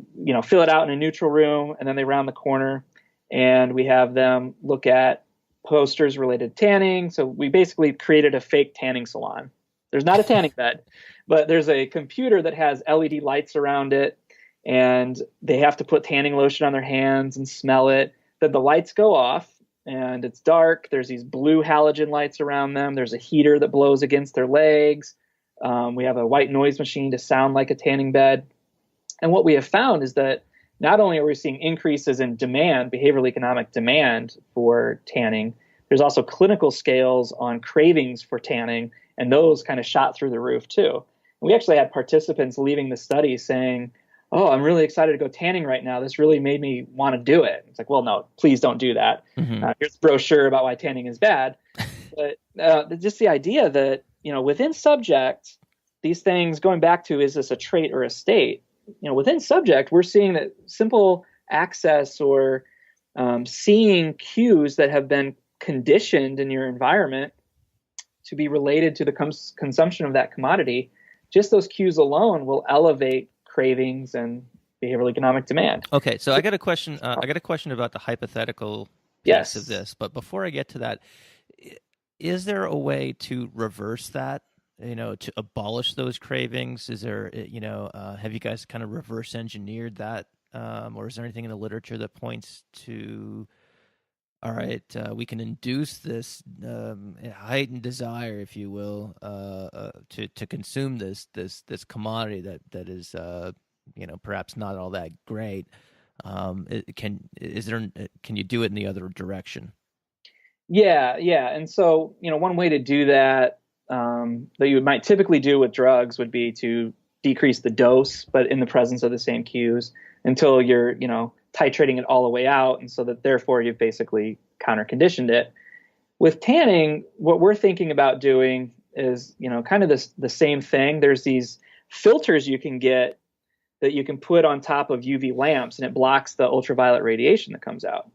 fill it out in a neutral room, and then they round the corner and we have them look at posters related to tanning. So we basically created a fake tanning salon. There's not a tanning bed, but there's a computer that has LED lights around it, and they have to put tanning lotion on their hands and smell it. Then the lights go off and it's dark. There's these blue halogen lights around them. There's a heater that blows against their legs. We have a white noise machine to sound like a tanning bed. And what we have found is that not only are we seeing increases in demand, behavioral economic demand for tanning, there's also clinical scales on cravings for tanning, and those kind of shot through the roof too. And we actually had participants leaving the study saying, "Oh, I'm really excited to go tanning right now. This really made me want to do it." It's like, well, no, please don't do that. Mm-hmm. Here's a brochure about why tanning is bad. But just the idea that, within subject, these things, going back to, is this a trait or a state? Within subject, we're seeing that simple access or seeing cues that have been conditioned in your environment to be related to the consumption of that commodity, just those cues alone will elevate cravings and behavioral economic demand. Okay, so I got a question. I got a question about the hypothetical piece of this. But before I get to that, is there a way to reverse that? To abolish those cravings? Is there, have you guys kind of reverse engineered that? Or is there anything in the literature that points to, all right, we can induce this heightened desire, if you will, to consume this commodity that is, perhaps not all that great. Can you do it in the other direction? Yeah. And so, one way to do that, that you might typically do with drugs would be to decrease the dose, but in the presence of the same cues until you're, titrating it all the way out. And so that therefore you've basically counter-conditioned it. With tanning, what we're thinking about doing is, kind of the same thing. There's these filters you can get that you can put on top of UV lamps, and it blocks the ultraviolet radiation that comes out.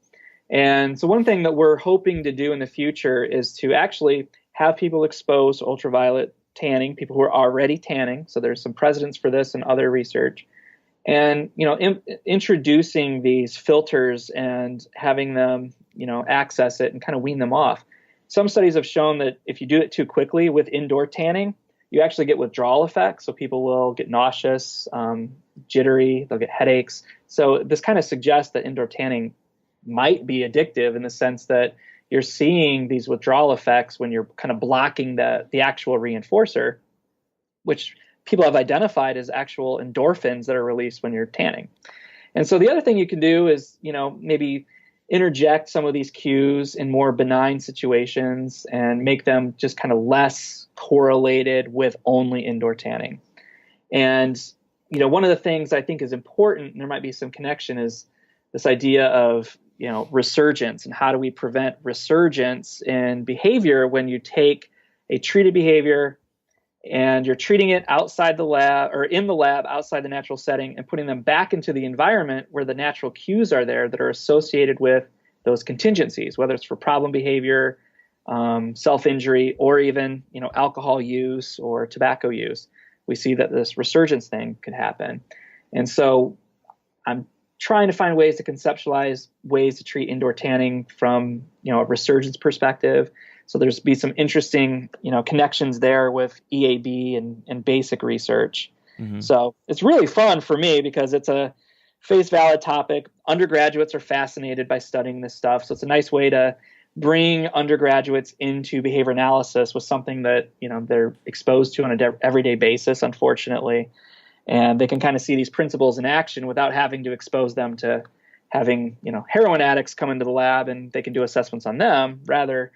And so one thing that we're hoping to do in the future is to actually have people exposed to ultraviolet tanning, people who are already tanning. So there's some precedents for this and other research. And, introducing these filters and having them, access it and kind of wean them off. Some studies have shown that if you do it too quickly with indoor tanning, you actually get withdrawal effects. So people will get nauseous, jittery, they'll get headaches. So this kind of suggests that indoor tanning might be addictive in the sense that, you're seeing these withdrawal effects when you're kind of blocking the actual reinforcer, which people have identified as actual endorphins that are released when you're tanning. And so the other thing you can do is, maybe interject some of these cues in more benign situations and make them just kind of less correlated with only indoor tanning. And, one of the things I think is important, and there might be some connection, is this idea of, resurgence, and how do we prevent resurgence in behavior when you take a treated behavior and you're treating it outside the lab or in the lab outside the natural setting and putting them back into the environment where the natural cues are there that are associated with those contingencies, whether it's for problem behavior, self-injury, or even, alcohol use or tobacco use. We see that this resurgence thing could happen. And so I'm trying to find ways to conceptualize ways to treat indoor tanning from, a resurgence perspective. So there's be some interesting, connections there with EAB and basic research. Mm-hmm. So it's really fun for me because it's a face valid topic. Undergraduates are fascinated by studying this stuff. So it's a nice way to bring undergraduates into behavior analysis with something that, they're exposed to on an everyday basis, unfortunately. And they can kind of see these principles in action without having to expose them to having, heroin addicts come into the lab and they can do assessments on them. Rather,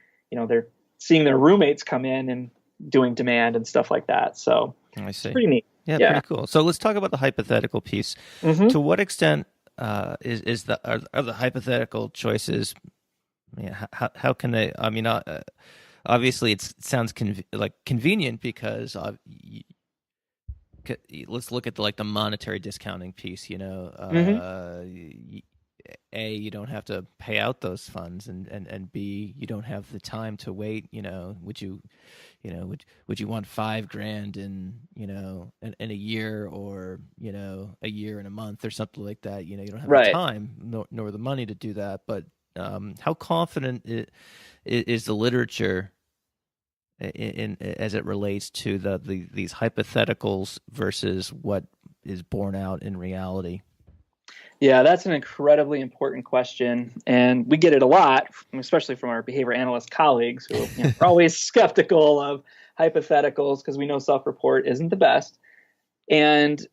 they're seeing their roommates come in and doing demand and stuff like that. So I see. It's pretty neat. Yeah, pretty cool. So let's talk about the hypothetical piece. Mm-hmm. To what extent are the hypothetical choices? How can they? Obviously, it sounds convenient because let's look at the monetary discounting piece. Mm-hmm. A, you don't have to pay out those funds, and B, you don't have the time to wait. Would you want $5,000 in a year, or a year and a month or something like that? You don't have the time nor the money to do that. But how confident is the literature in as it relates to these hypotheticals versus what is borne out in reality? Yeah, that's an incredibly important question, and we get it a lot, especially from our behavior analyst colleagues who are always skeptical of hypotheticals because we know self-report isn't the best. And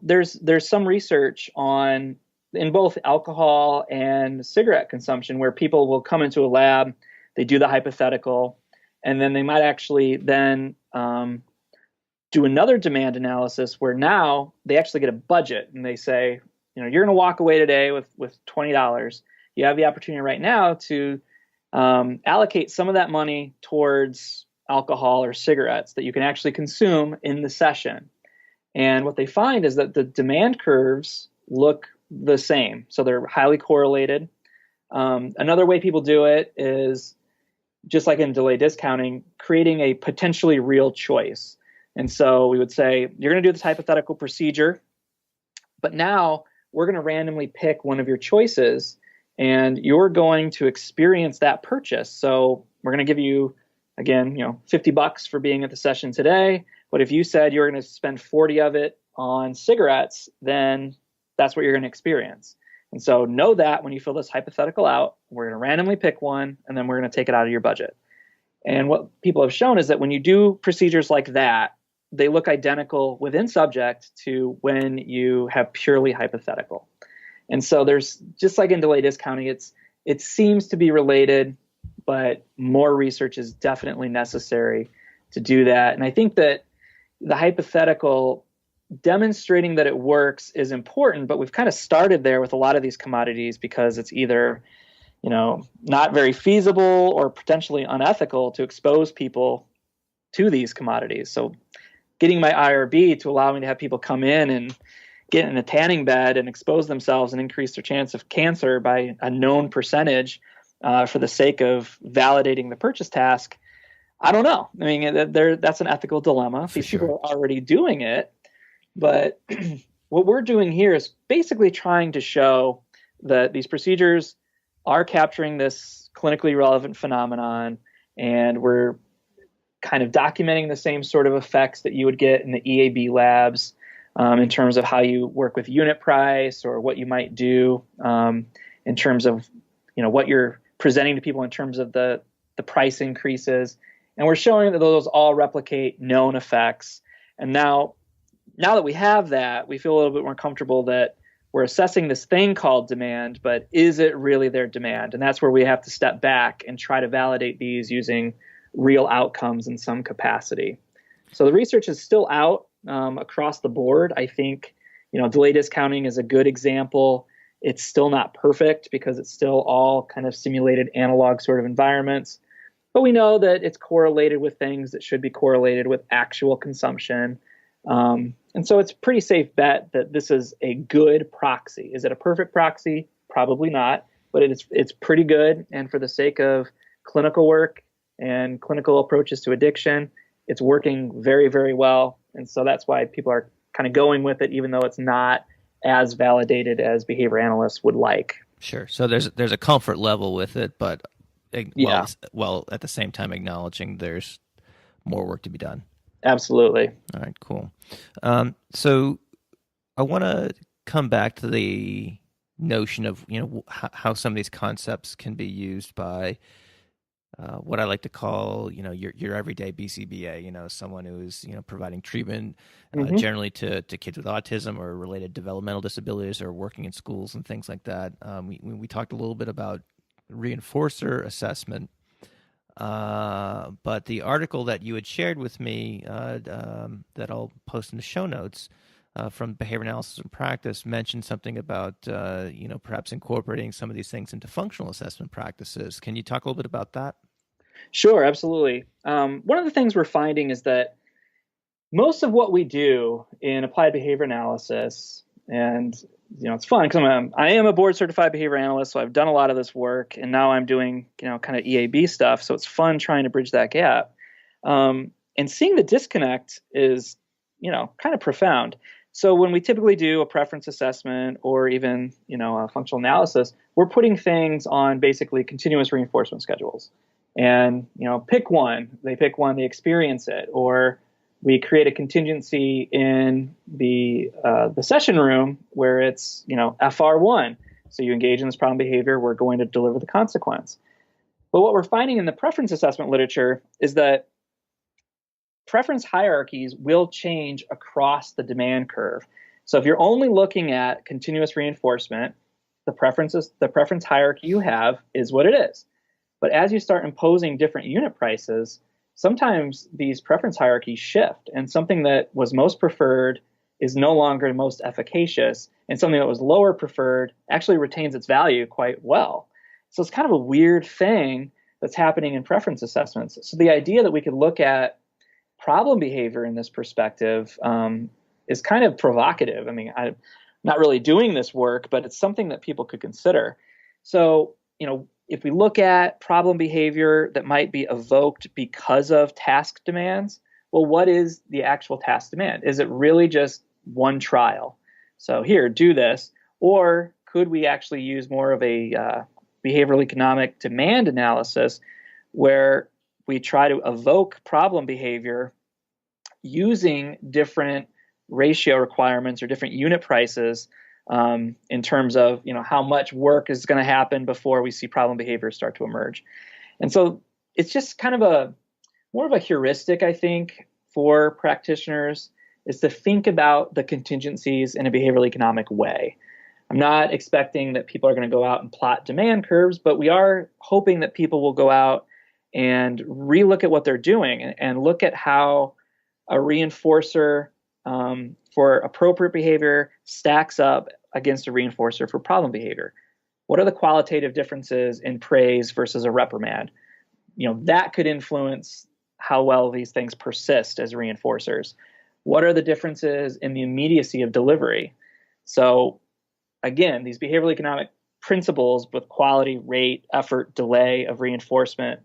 there's some research in both alcohol and cigarette consumption where people will come into a lab, they do the hypothetical, and then they might actually then do another demand analysis where now they actually get a budget and they say, you're going to walk away today with $20. You have the opportunity right now to allocate some of that money towards alcohol or cigarettes that you can actually consume in the session. And what they find is that the demand curves look the same. So they're highly correlated. Another way people do it is, just like in delay discounting, creating a potentially real choice. And so we would say, you're going to do this hypothetical procedure, but now we're going to randomly pick one of your choices and you're going to experience that purchase. So we're going to give you, again, $50 for being at the session today. But if you said you're going to spend 40 of it on cigarettes, then that's what you're going to experience. And so know that when you fill this hypothetical out, we're going to randomly pick one and then we're going to take it out of your budget. And what people have shown is that when you do procedures like that, they look identical within subject to when you have purely hypothetical. And so there's, just like in delay discounting, it seems to be related, but more research is definitely necessary to do that. And I think that the hypothetical, demonstrating that it works is important, but we've kind of started there with a lot of these commodities because it's either, not very feasible or potentially unethical to expose people to these commodities. So getting my IRB to allow me to have people come in and get in a tanning bed and expose themselves and increase their chance of cancer by a known percentage for the sake of validating the purchase task, I don't know. I mean, that's an ethical dilemma. These people are already doing it. But what we're doing here is basically trying to show that these procedures are capturing this clinically relevant phenomenon, and we're kind of documenting the same sort of effects that you would get in the EAB labs in terms of how you work with unit price or what you might do in terms of what your presenting to people in terms of the price increases. And we're showing that those all replicate known effects. And now that we have that, we feel a little bit more comfortable that we're assessing this thing called demand, but is it really their demand? And that's where we have to step back and try to validate these using real outcomes in some capacity. So the research is still out across the board. I think, delay discounting is a good example. It's still not perfect because it's still all kind of simulated analog sort of environments. But we know that it's correlated with things that should be correlated with actual consumption. And so it's a pretty safe bet that this is a good proxy. Is it a perfect proxy? Probably not, but it's pretty good. And for the sake of clinical work and clinical approaches to addiction, it's working very, very well. And so that's why people are kind of going with it, even though it's not as validated as behavior analysts would like. Sure. So there's a comfort level with it, but while at the same time acknowledging there's more work to be done. Absolutely. All right, cool. So I want to come back to the notion of how some of these concepts can be used by what I like to call your everyday BCBA. Someone who is providing treatment generally to kids with autism or related developmental disabilities, or working in schools and things like that. We talked a little bit about reinforcer assessment. But the article that you had shared with me that I'll post in the show notes from Behavior Analysis and Practice mentioned something about perhaps incorporating some of these things into functional assessment practices. Can you talk a little bit about that? Sure, absolutely. One of the things we're finding is that most of what we do in applied behavior analysis, and it's fun because I am a board certified behavior analyst, so I've done a lot of this work, and now I'm doing kind of EAB stuff. So it's fun trying to bridge that gap. And seeing the disconnect is kind of profound. So when we typically do a preference assessment or even a functional analysis, we're putting things on basically continuous reinforcement schedules. And pick one. They pick one, they experience it, or we create a contingency in the session room where it's FR1. So you engage in this problem behavior, we're going to deliver the consequence. But what we're finding in the preference assessment literature is that preference hierarchies will change across the demand curve. So if you're only looking at continuous reinforcement, the preference hierarchy you have is what it is. But as you start imposing different unit prices, sometimes these preference hierarchies shift, and something that was most preferred is no longer most efficacious, and something that was lower preferred actually retains its value quite well. So it's kind of a weird thing that's happening in preference assessments. So the idea that we could look at problem behavior in this perspective is kind of provocative. I mean, I'm not really doing this work, but it's something that people could consider. So, if we look at problem behavior that might be evoked because of task demands, well, what is the actual task demand? Is it really just one trial? So here, do this. Or could we actually use more of a behavioral economic demand analysis where we try to evoke problem behavior using different ratio requirements or different unit prices in terms of how much work is going to happen before we see problem behavior start to emerge. And so it's just kind of more of a heuristic, I think, for practitioners, is to think about the contingencies in a behavioral economic way. I'm not expecting that people are going to go out and plot demand curves, but we are hoping that people will go out and relook at what they're doing and look at how a reinforcer for appropriate behavior stacks up against a reinforcer for problem behavior. What are the qualitative differences in praise versus a reprimand? That could influence how well these things persist as reinforcers. What are the differences in the immediacy of delivery? So again, these behavioral economic principles with quality, rate, effort, delay of reinforcement,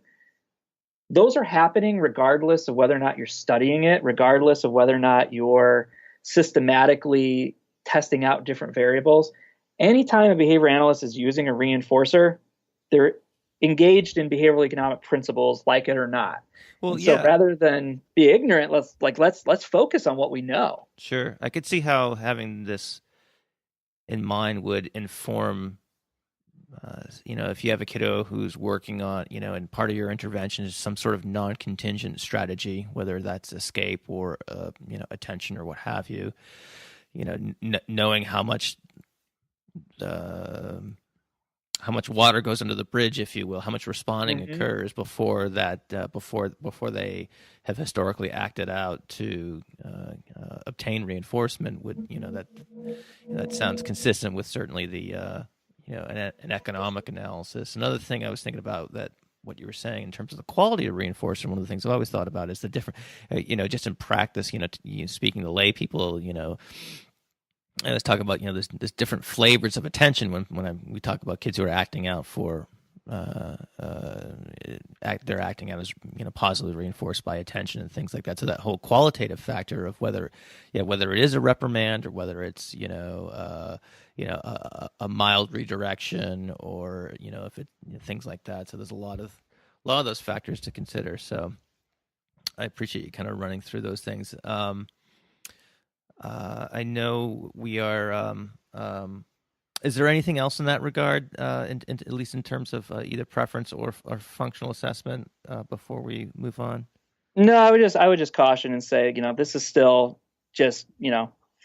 those are happening regardless of whether or not you're studying it, regardless of whether or not you're systematically testing out different variables. Anytime a behavior analyst is using a reinforcer, they're engaged in behavioral economic principles, like it or not. Well, so rather than be ignorant, let's focus on what we know. Sure. I could see how having this in mind would inform if you have a kiddo who's working on, and part of your intervention is some sort of non-contingent strategy, whether that's escape or, attention or what have you, knowing how much water goes under the bridge, if you will, how much responding occurs before they have historically acted out to obtain reinforcement would, that sounds consistent with certainly the, an economic analysis. Another thing I was thinking about that what you were saying in terms of the quality of reinforcement, one of the things I've always thought about is the different, just in practice, speaking to lay people, I was talking about, there's different flavors of attention when we talk about kids who are acting out for, they're acting out as, positively reinforced by attention and things like that. So that whole qualitative factor of whether it is a reprimand or whether it's, a mild redirection or, if it, things like that. So there's a lot of those factors to consider. So I appreciate you kind of running through those things. I know we are. Is there anything else in that regard, at least in terms of either preference or functional assessment, before we move on? No, I would just caution and say, this is still just,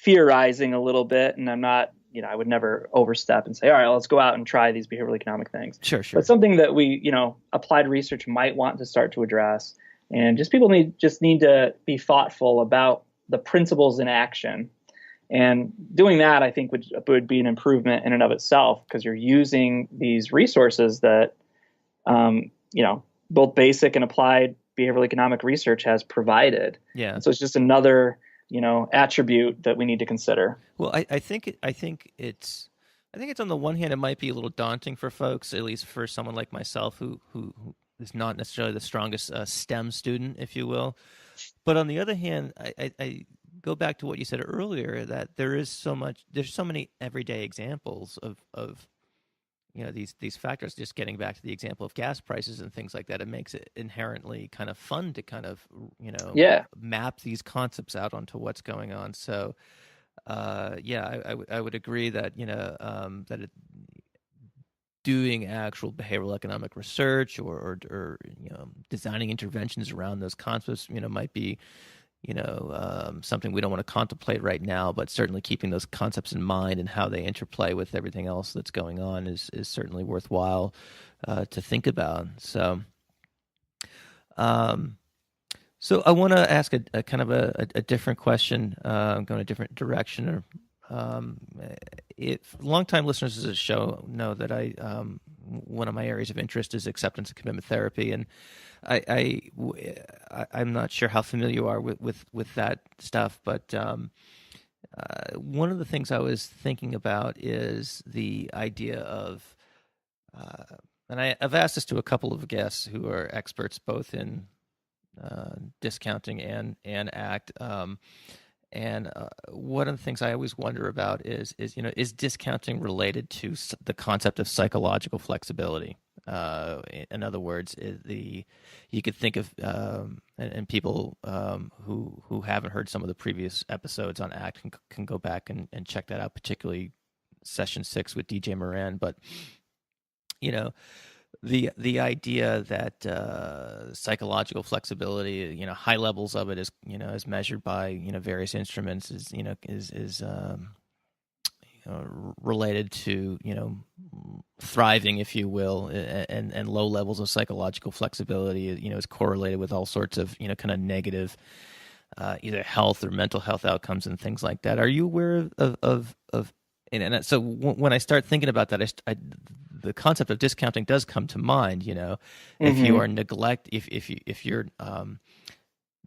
theorizing a little bit, and I'm not, I would never overstep and say, all right, let's go out and try these behavioral economic things. Sure. But something that we, applied research might want to start to address, and just people need to be thoughtful about the principles in action. And doing that, I think, would be an improvement in and of itself, because you're using these resources that, both basic and applied behavioral economic research has provided. Yeah. And so it's just another, attribute that we need to consider. Well, I think it's on the one hand, it might be a little daunting for folks, at least for someone like myself who is not necessarily the strongest STEM student, if you will. But on the other hand, I go back to what you said earlier, that there's so many everyday examples of these factors. Just getting back to the example of gas prices and things like that, it makes it inherently kind of fun to kind of map these concepts out onto what's going on. So I would agree that doing actual behavioral economic research or designing interventions around those concepts might be something we don't want to contemplate right now, but certainly keeping those concepts in mind and how they interplay with everything else that's going on is certainly worthwhile to think about. So I want to ask a kind of a different question, going a different direction. If longtime listeners of the show know that one of my areas of interest is acceptance and commitment therapy, and I'm not sure how familiar you are with that stuff, but one of the things I was thinking about is the idea of, and I've asked this to a couple of guests who are experts both in discounting and ACT. And one of the things I always wonder about is discounting related to the concept of psychological flexibility? In other words, you could think of, and people who haven't heard some of the previous episodes on ACT can go back and check that out, particularly session 6 with DJ Moran. But the idea that psychological flexibility, high levels of it is measured by various instruments is related to thriving, if you will, and low levels of psychological flexibility is correlated with all sorts of kind of negative either health or mental health outcomes and things like that. Are you aware of and so when I start thinking about that, the concept of discounting does come to mind. If you are if you're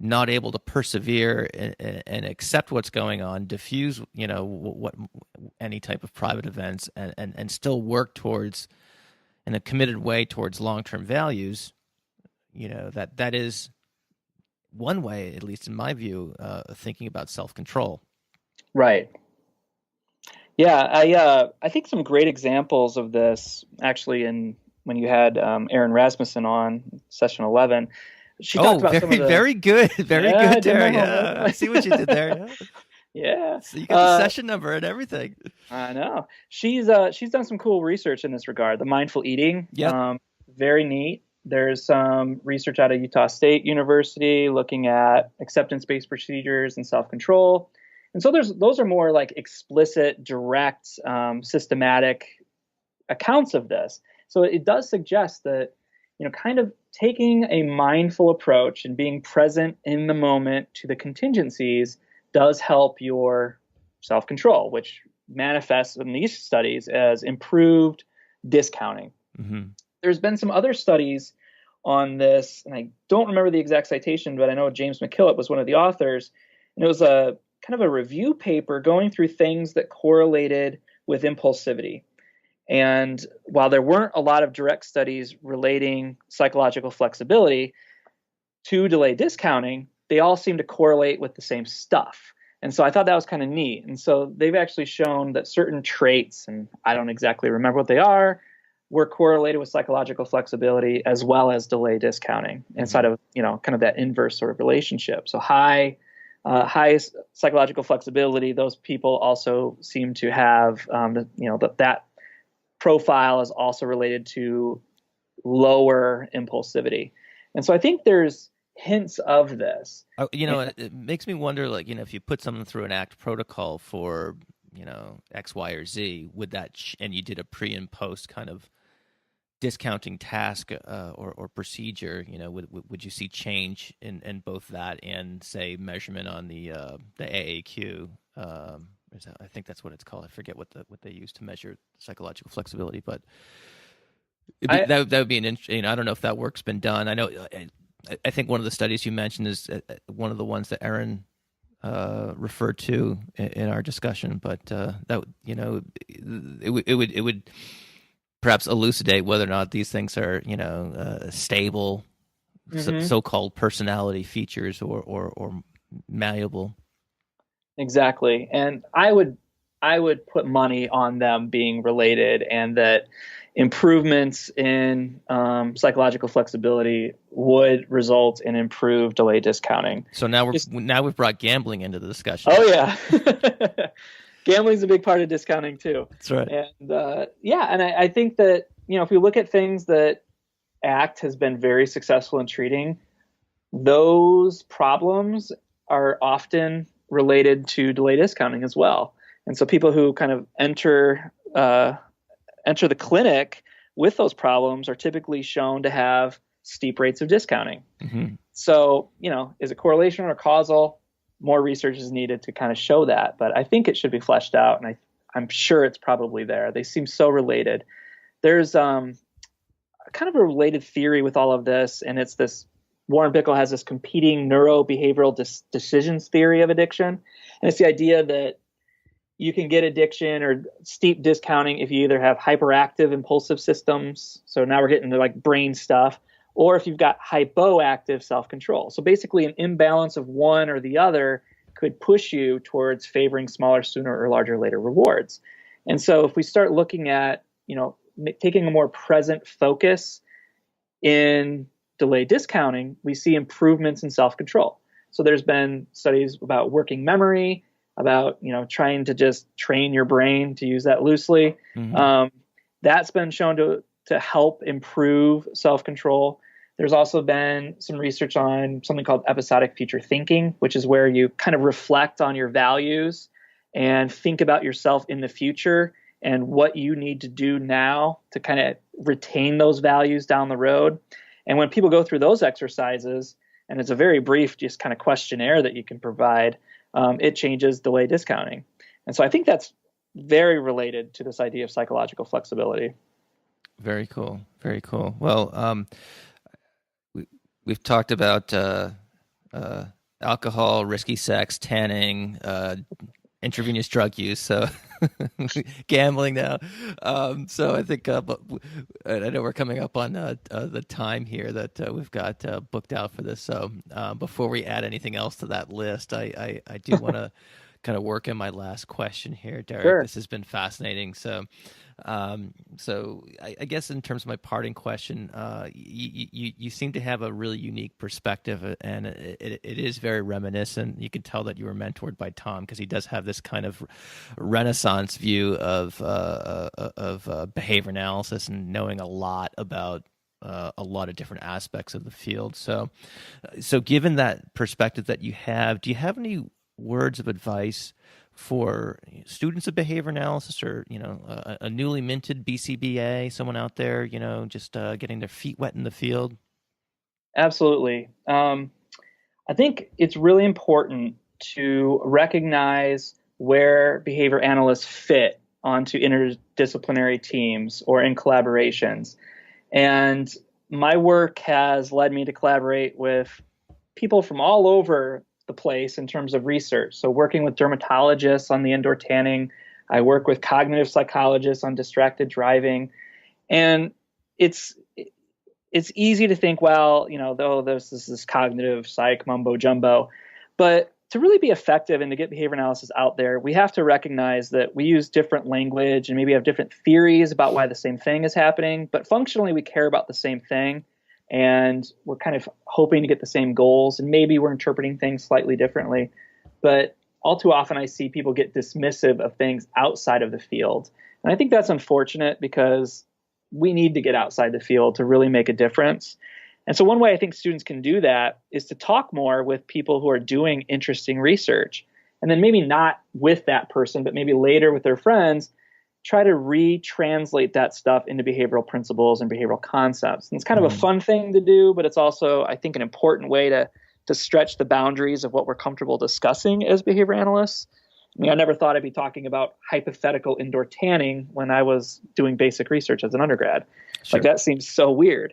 not able to persevere and accept what's going on, diffuse what any type of private events, and still work towards in a committed way towards long-term values, that is one way, at least in my view, of thinking about self-control. Right. Yeah, I think some great examples of this actually when you had Erin Rasmussen on session 11. She talked about very good, very good there. Yeah, I see what you did there. Yeah. Yeah. So you got the session number and everything. I know. She's done some cool research in this regard. The mindful eating, Yep. very neat. There's some research out of Utah State University looking at acceptance-based procedures and self-control. And so those are more like explicit, direct, systematic accounts of this. So it does suggest that, kind of taking a mindful approach and being present in the moment to the contingencies does help your self-control, which manifests in these studies as improved discounting. Mm-hmm. There's been some other studies on this, and I don't remember the exact citation, but I know James McKillop was one of the authors, and it was a kind of a review paper going through things that correlated with impulsivity. And while there weren't a lot of direct studies relating psychological flexibility to delayed discounting, they all seem to correlate with the same stuff. And so I thought that was kind of neat. And so they've actually shown that certain traits, and I don't exactly remember what they are, were correlated with psychological flexibility as well as delay discounting inside of, kind of that inverse sort of relationship. So high psychological flexibility, those people also seem to have, that profile is also related to lower impulsivity. And so I think there's hints of this. It makes me wonder, if you put someone through an ACT protocol for, X, Y, or Z, would that, and you did a pre and post kind of discounting task or procedure, would you see change in both that and, say, measurement on the AAQ? I think that's what it's called. I forget what they use to measure psychological flexibility, but that would be an interesting. I don't know if that work's been done. I know. I think one of the studies you mentioned is one of the ones that Aaron referred to in our discussion, but that it would perhaps elucidate whether or not these things are stable, so-called personality features or malleable. Exactly. And I would put money on them being related, and that improvements in psychological flexibility would result in improved delay discounting. So now we've brought gambling into the discussion. Oh yeah. Gambling's a big part of discounting too. That's right. And and I think that, if we look at things that ACT has been very successful in treating, those problems are often related to delay discounting as well. And so people who kind of enter the clinic with those problems are typically shown to have steep rates of discounting. Mm-hmm. So, is it correlation or causal? More research is needed to kind of show that, but I think it should be fleshed out, and I'm sure it's probably there. They seem so related. There's kind of a related theory with all of this, and it's this. Warren Bickel has this competing neurobehavioral decisions theory of addiction. And it's the idea that you can get addiction or steep discounting if you either have hyperactive impulsive systems. So now we're getting to like brain stuff, or if you've got hypoactive self-control. So basically an imbalance of one or the other could push you towards favoring smaller, sooner or larger, later rewards. And so if we start looking at, taking a more present focus in delay discounting, we see improvements in self-control. So there's been studies about working memory, about trying to just train your brain, to use that loosely. Mm-hmm. That's been shown to help improve self-control. There's also been some research on something called episodic future thinking, which is where you kind of reflect on your values and think about yourself in the future and what you need to do now to kind of retain those values down the road. And when people go through those exercises, and it's a very brief, just kind of questionnaire that you can provide, it changes delay discounting. And so I think that's very related to this idea of psychological flexibility. Very cool. Very cool. Well, we've talked about alcohol, risky sex, tanning, intravenous drug use, so gambling now. So I think I know we're coming up on the time here that we've got booked out for this. So before we add anything else to that list, I do want to kind of work in my last question here, Derek. Sure. This has been fascinating. So I guess in terms of my parting question, you seem to have a really unique perspective, and it is very reminiscent. You can tell that you were mentored by Tom, because he does have this kind of Renaissance view of behavior analysis and knowing a lot about a lot of different aspects of the field. So given that perspective that you have, do you have any words of advice for students of behavior analysis, or a newly minted BCBA, someone out there just getting their feet wet in the field? Absolutely. I think it's really important to recognize where behavior analysts fit onto interdisciplinary teams or in collaborations. And my work has led me to collaborate with people from all over the place in terms of research. So working with dermatologists on the indoor tanning, I work with cognitive psychologists on distracted driving. And it's easy to think, well, though this is this cognitive psych mumbo jumbo. But to really be effective and to get behavior analysis out there, we have to recognize that we use different language and maybe have different theories about why the same thing is happening. But functionally, we care about the same thing. And we're kind of hoping to get the same goals. And maybe we're interpreting things slightly differently. But all too often, I see people get dismissive of things outside of the field. And I think that's unfortunate, because we need to get outside the field to really make a difference. And so one way I think students can do that is to talk more with people who are doing interesting research. And then maybe not with that person, but maybe later with their friends, try to retranslate that stuff into behavioral principles and behavioral concepts. And it's kind of a fun thing to do, but it's also, I think, an important way to stretch the boundaries of what we're comfortable discussing as behavior analysts. I mean, I never thought I'd be talking about hypothetical indoor tanning when I was doing basic research as an undergrad. Sure. Like, that seems so weird.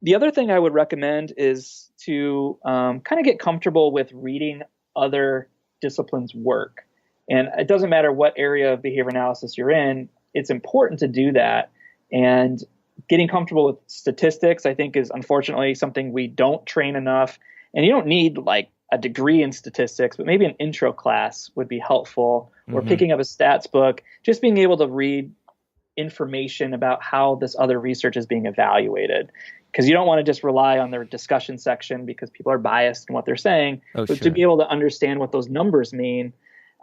The other thing I would recommend is to kind of get comfortable with reading other disciplines' work. And it doesn't matter what area of behavior analysis you're in, it's important to do that. And getting comfortable with statistics, I think, is unfortunately something we don't train enough. And you don't need like a degree in statistics, but maybe an intro class would be helpful, or picking up a stats book, just being able to read information about how this other research is being evaluated. Because you don't want to just rely on their discussion section, because people are biased in what they're saying. But Sure. to be able to understand what those numbers mean,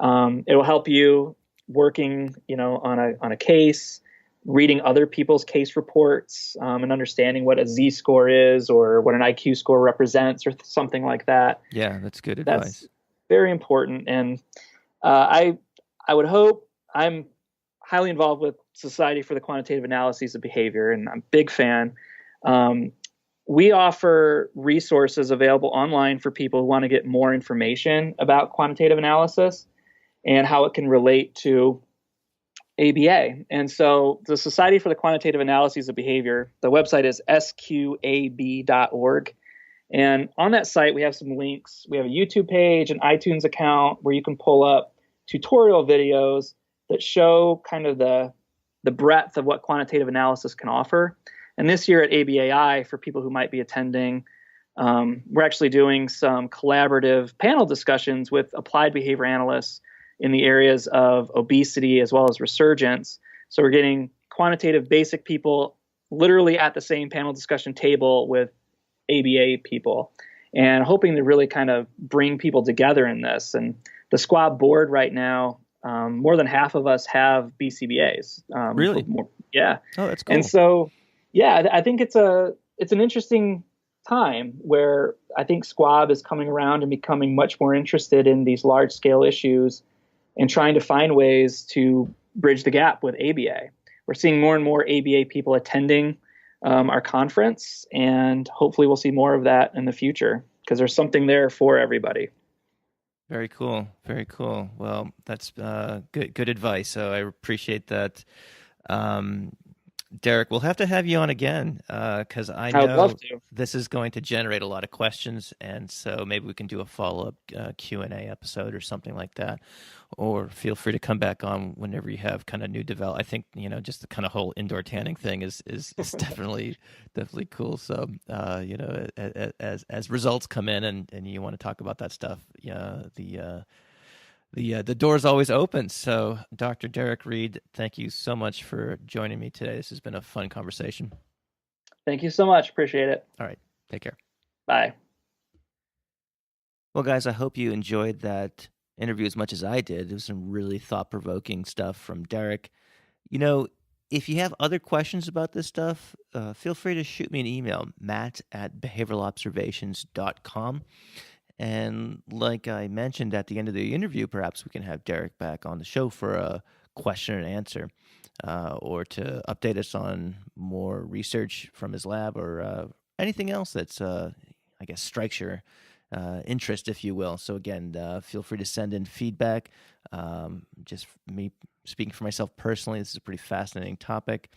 it will help you working, on a case, reading other people's case reports, and understanding what a Z-score is, or what an IQ score represents, or something like that. Yeah, that's good advice. That's very important. And I would hope, I'm highly involved with Society for the Quantitative Analyses of Behavior, and I'm a big fan. We offer resources available online for people who want to get more information about quantitative analysis and how it can relate to ABA. And so the Society for the Quantitative Analyses of Behavior, the website is sqab.org. And on that site, we have some links. We have a YouTube page, an iTunes account where you can pull up tutorial videos that show kind of the breadth of what quantitative analysis can offer. And this year at ABAI, for people who might be attending, we're actually doing some collaborative panel discussions with applied behavior analysts in the areas of obesity as well as resurgence. So we're getting quantitative basic people literally at the same panel discussion table with ABA people, and hoping to really kind of bring people together in this. And the SQUAB board right now, more than half of us have BCBAs. Really? Yeah. Oh, that's cool. And so, yeah, I think it's an interesting time where I think SQUAB is coming around and becoming much more interested in these large scale issues and trying to find ways to bridge the gap with ABA. We're seeing more and more ABA people attending our conference, and hopefully we'll see more of that in the future, because there's something there for everybody. Very cool. Very cool. Well, that's good advice. So I appreciate that. Derek, we'll have to have you on again, because I would know love to. this is going to generate a lot of questions, and so maybe we can do a follow-up Q&A episode or something like that. Or feel free to come back on whenever you have kind of new develop. I think just the kind of whole indoor tanning thing is definitely cool. So as results come in and you want to talk about that stuff, The door's always open. So, Dr. Derek Reed, thank you so much for joining me today. This has been a fun conversation. Thank you so much. Appreciate it. All right. Take care. Bye. Well, guys, I hope you enjoyed that interview as much as I did. There was some really thought-provoking stuff from Derek. You know, if you have other questions about this stuff, feel free to shoot me an email, matt@behavioralobservations.com. And like I mentioned at the end of the interview, perhaps we can have Derek back on the show for a question and answer, or to update us on more research from his lab, or anything else that's, I guess, strikes your interest, if you will. So again, feel free to send in feedback. Just me speaking for myself personally, this is a pretty fascinating topic.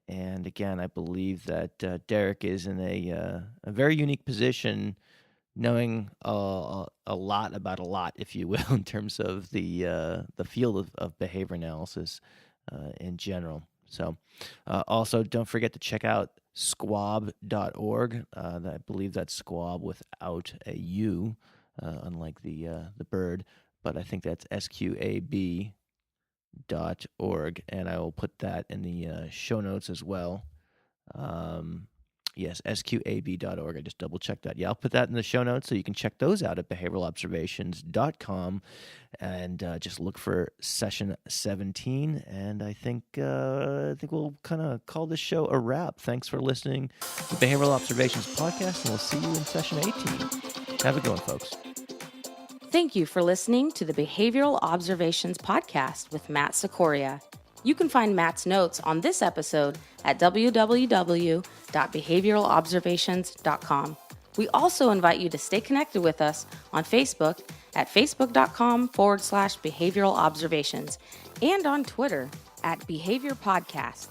And again, I believe that Derek is in a very unique position, knowing a lot about a lot, if you will, in terms of the field of behavior analysis in general. So also, don't forget to check out squab.org. I believe that's squab without a U, unlike the bird, but I think that's SQAB.org, and I will put that in the show notes as well. Yes, sqab.org. I just double-checked that. Yeah, I'll put that in the show notes so you can check those out at behavioralobservations.com, and just look for session 17. And I think we'll kind of call this show a wrap. Thanks for listening to Behavioral Observations Podcast, and we'll see you in session 18. Have a good one, folks. Thank you for listening to the Behavioral Observations Podcast with Matt Sikoria. You can find Matt's notes on this episode at www.behavioralobservations.com. We also invite you to stay connected with us on Facebook at facebook.com/behavioral observations and on Twitter at Behavior Podcast.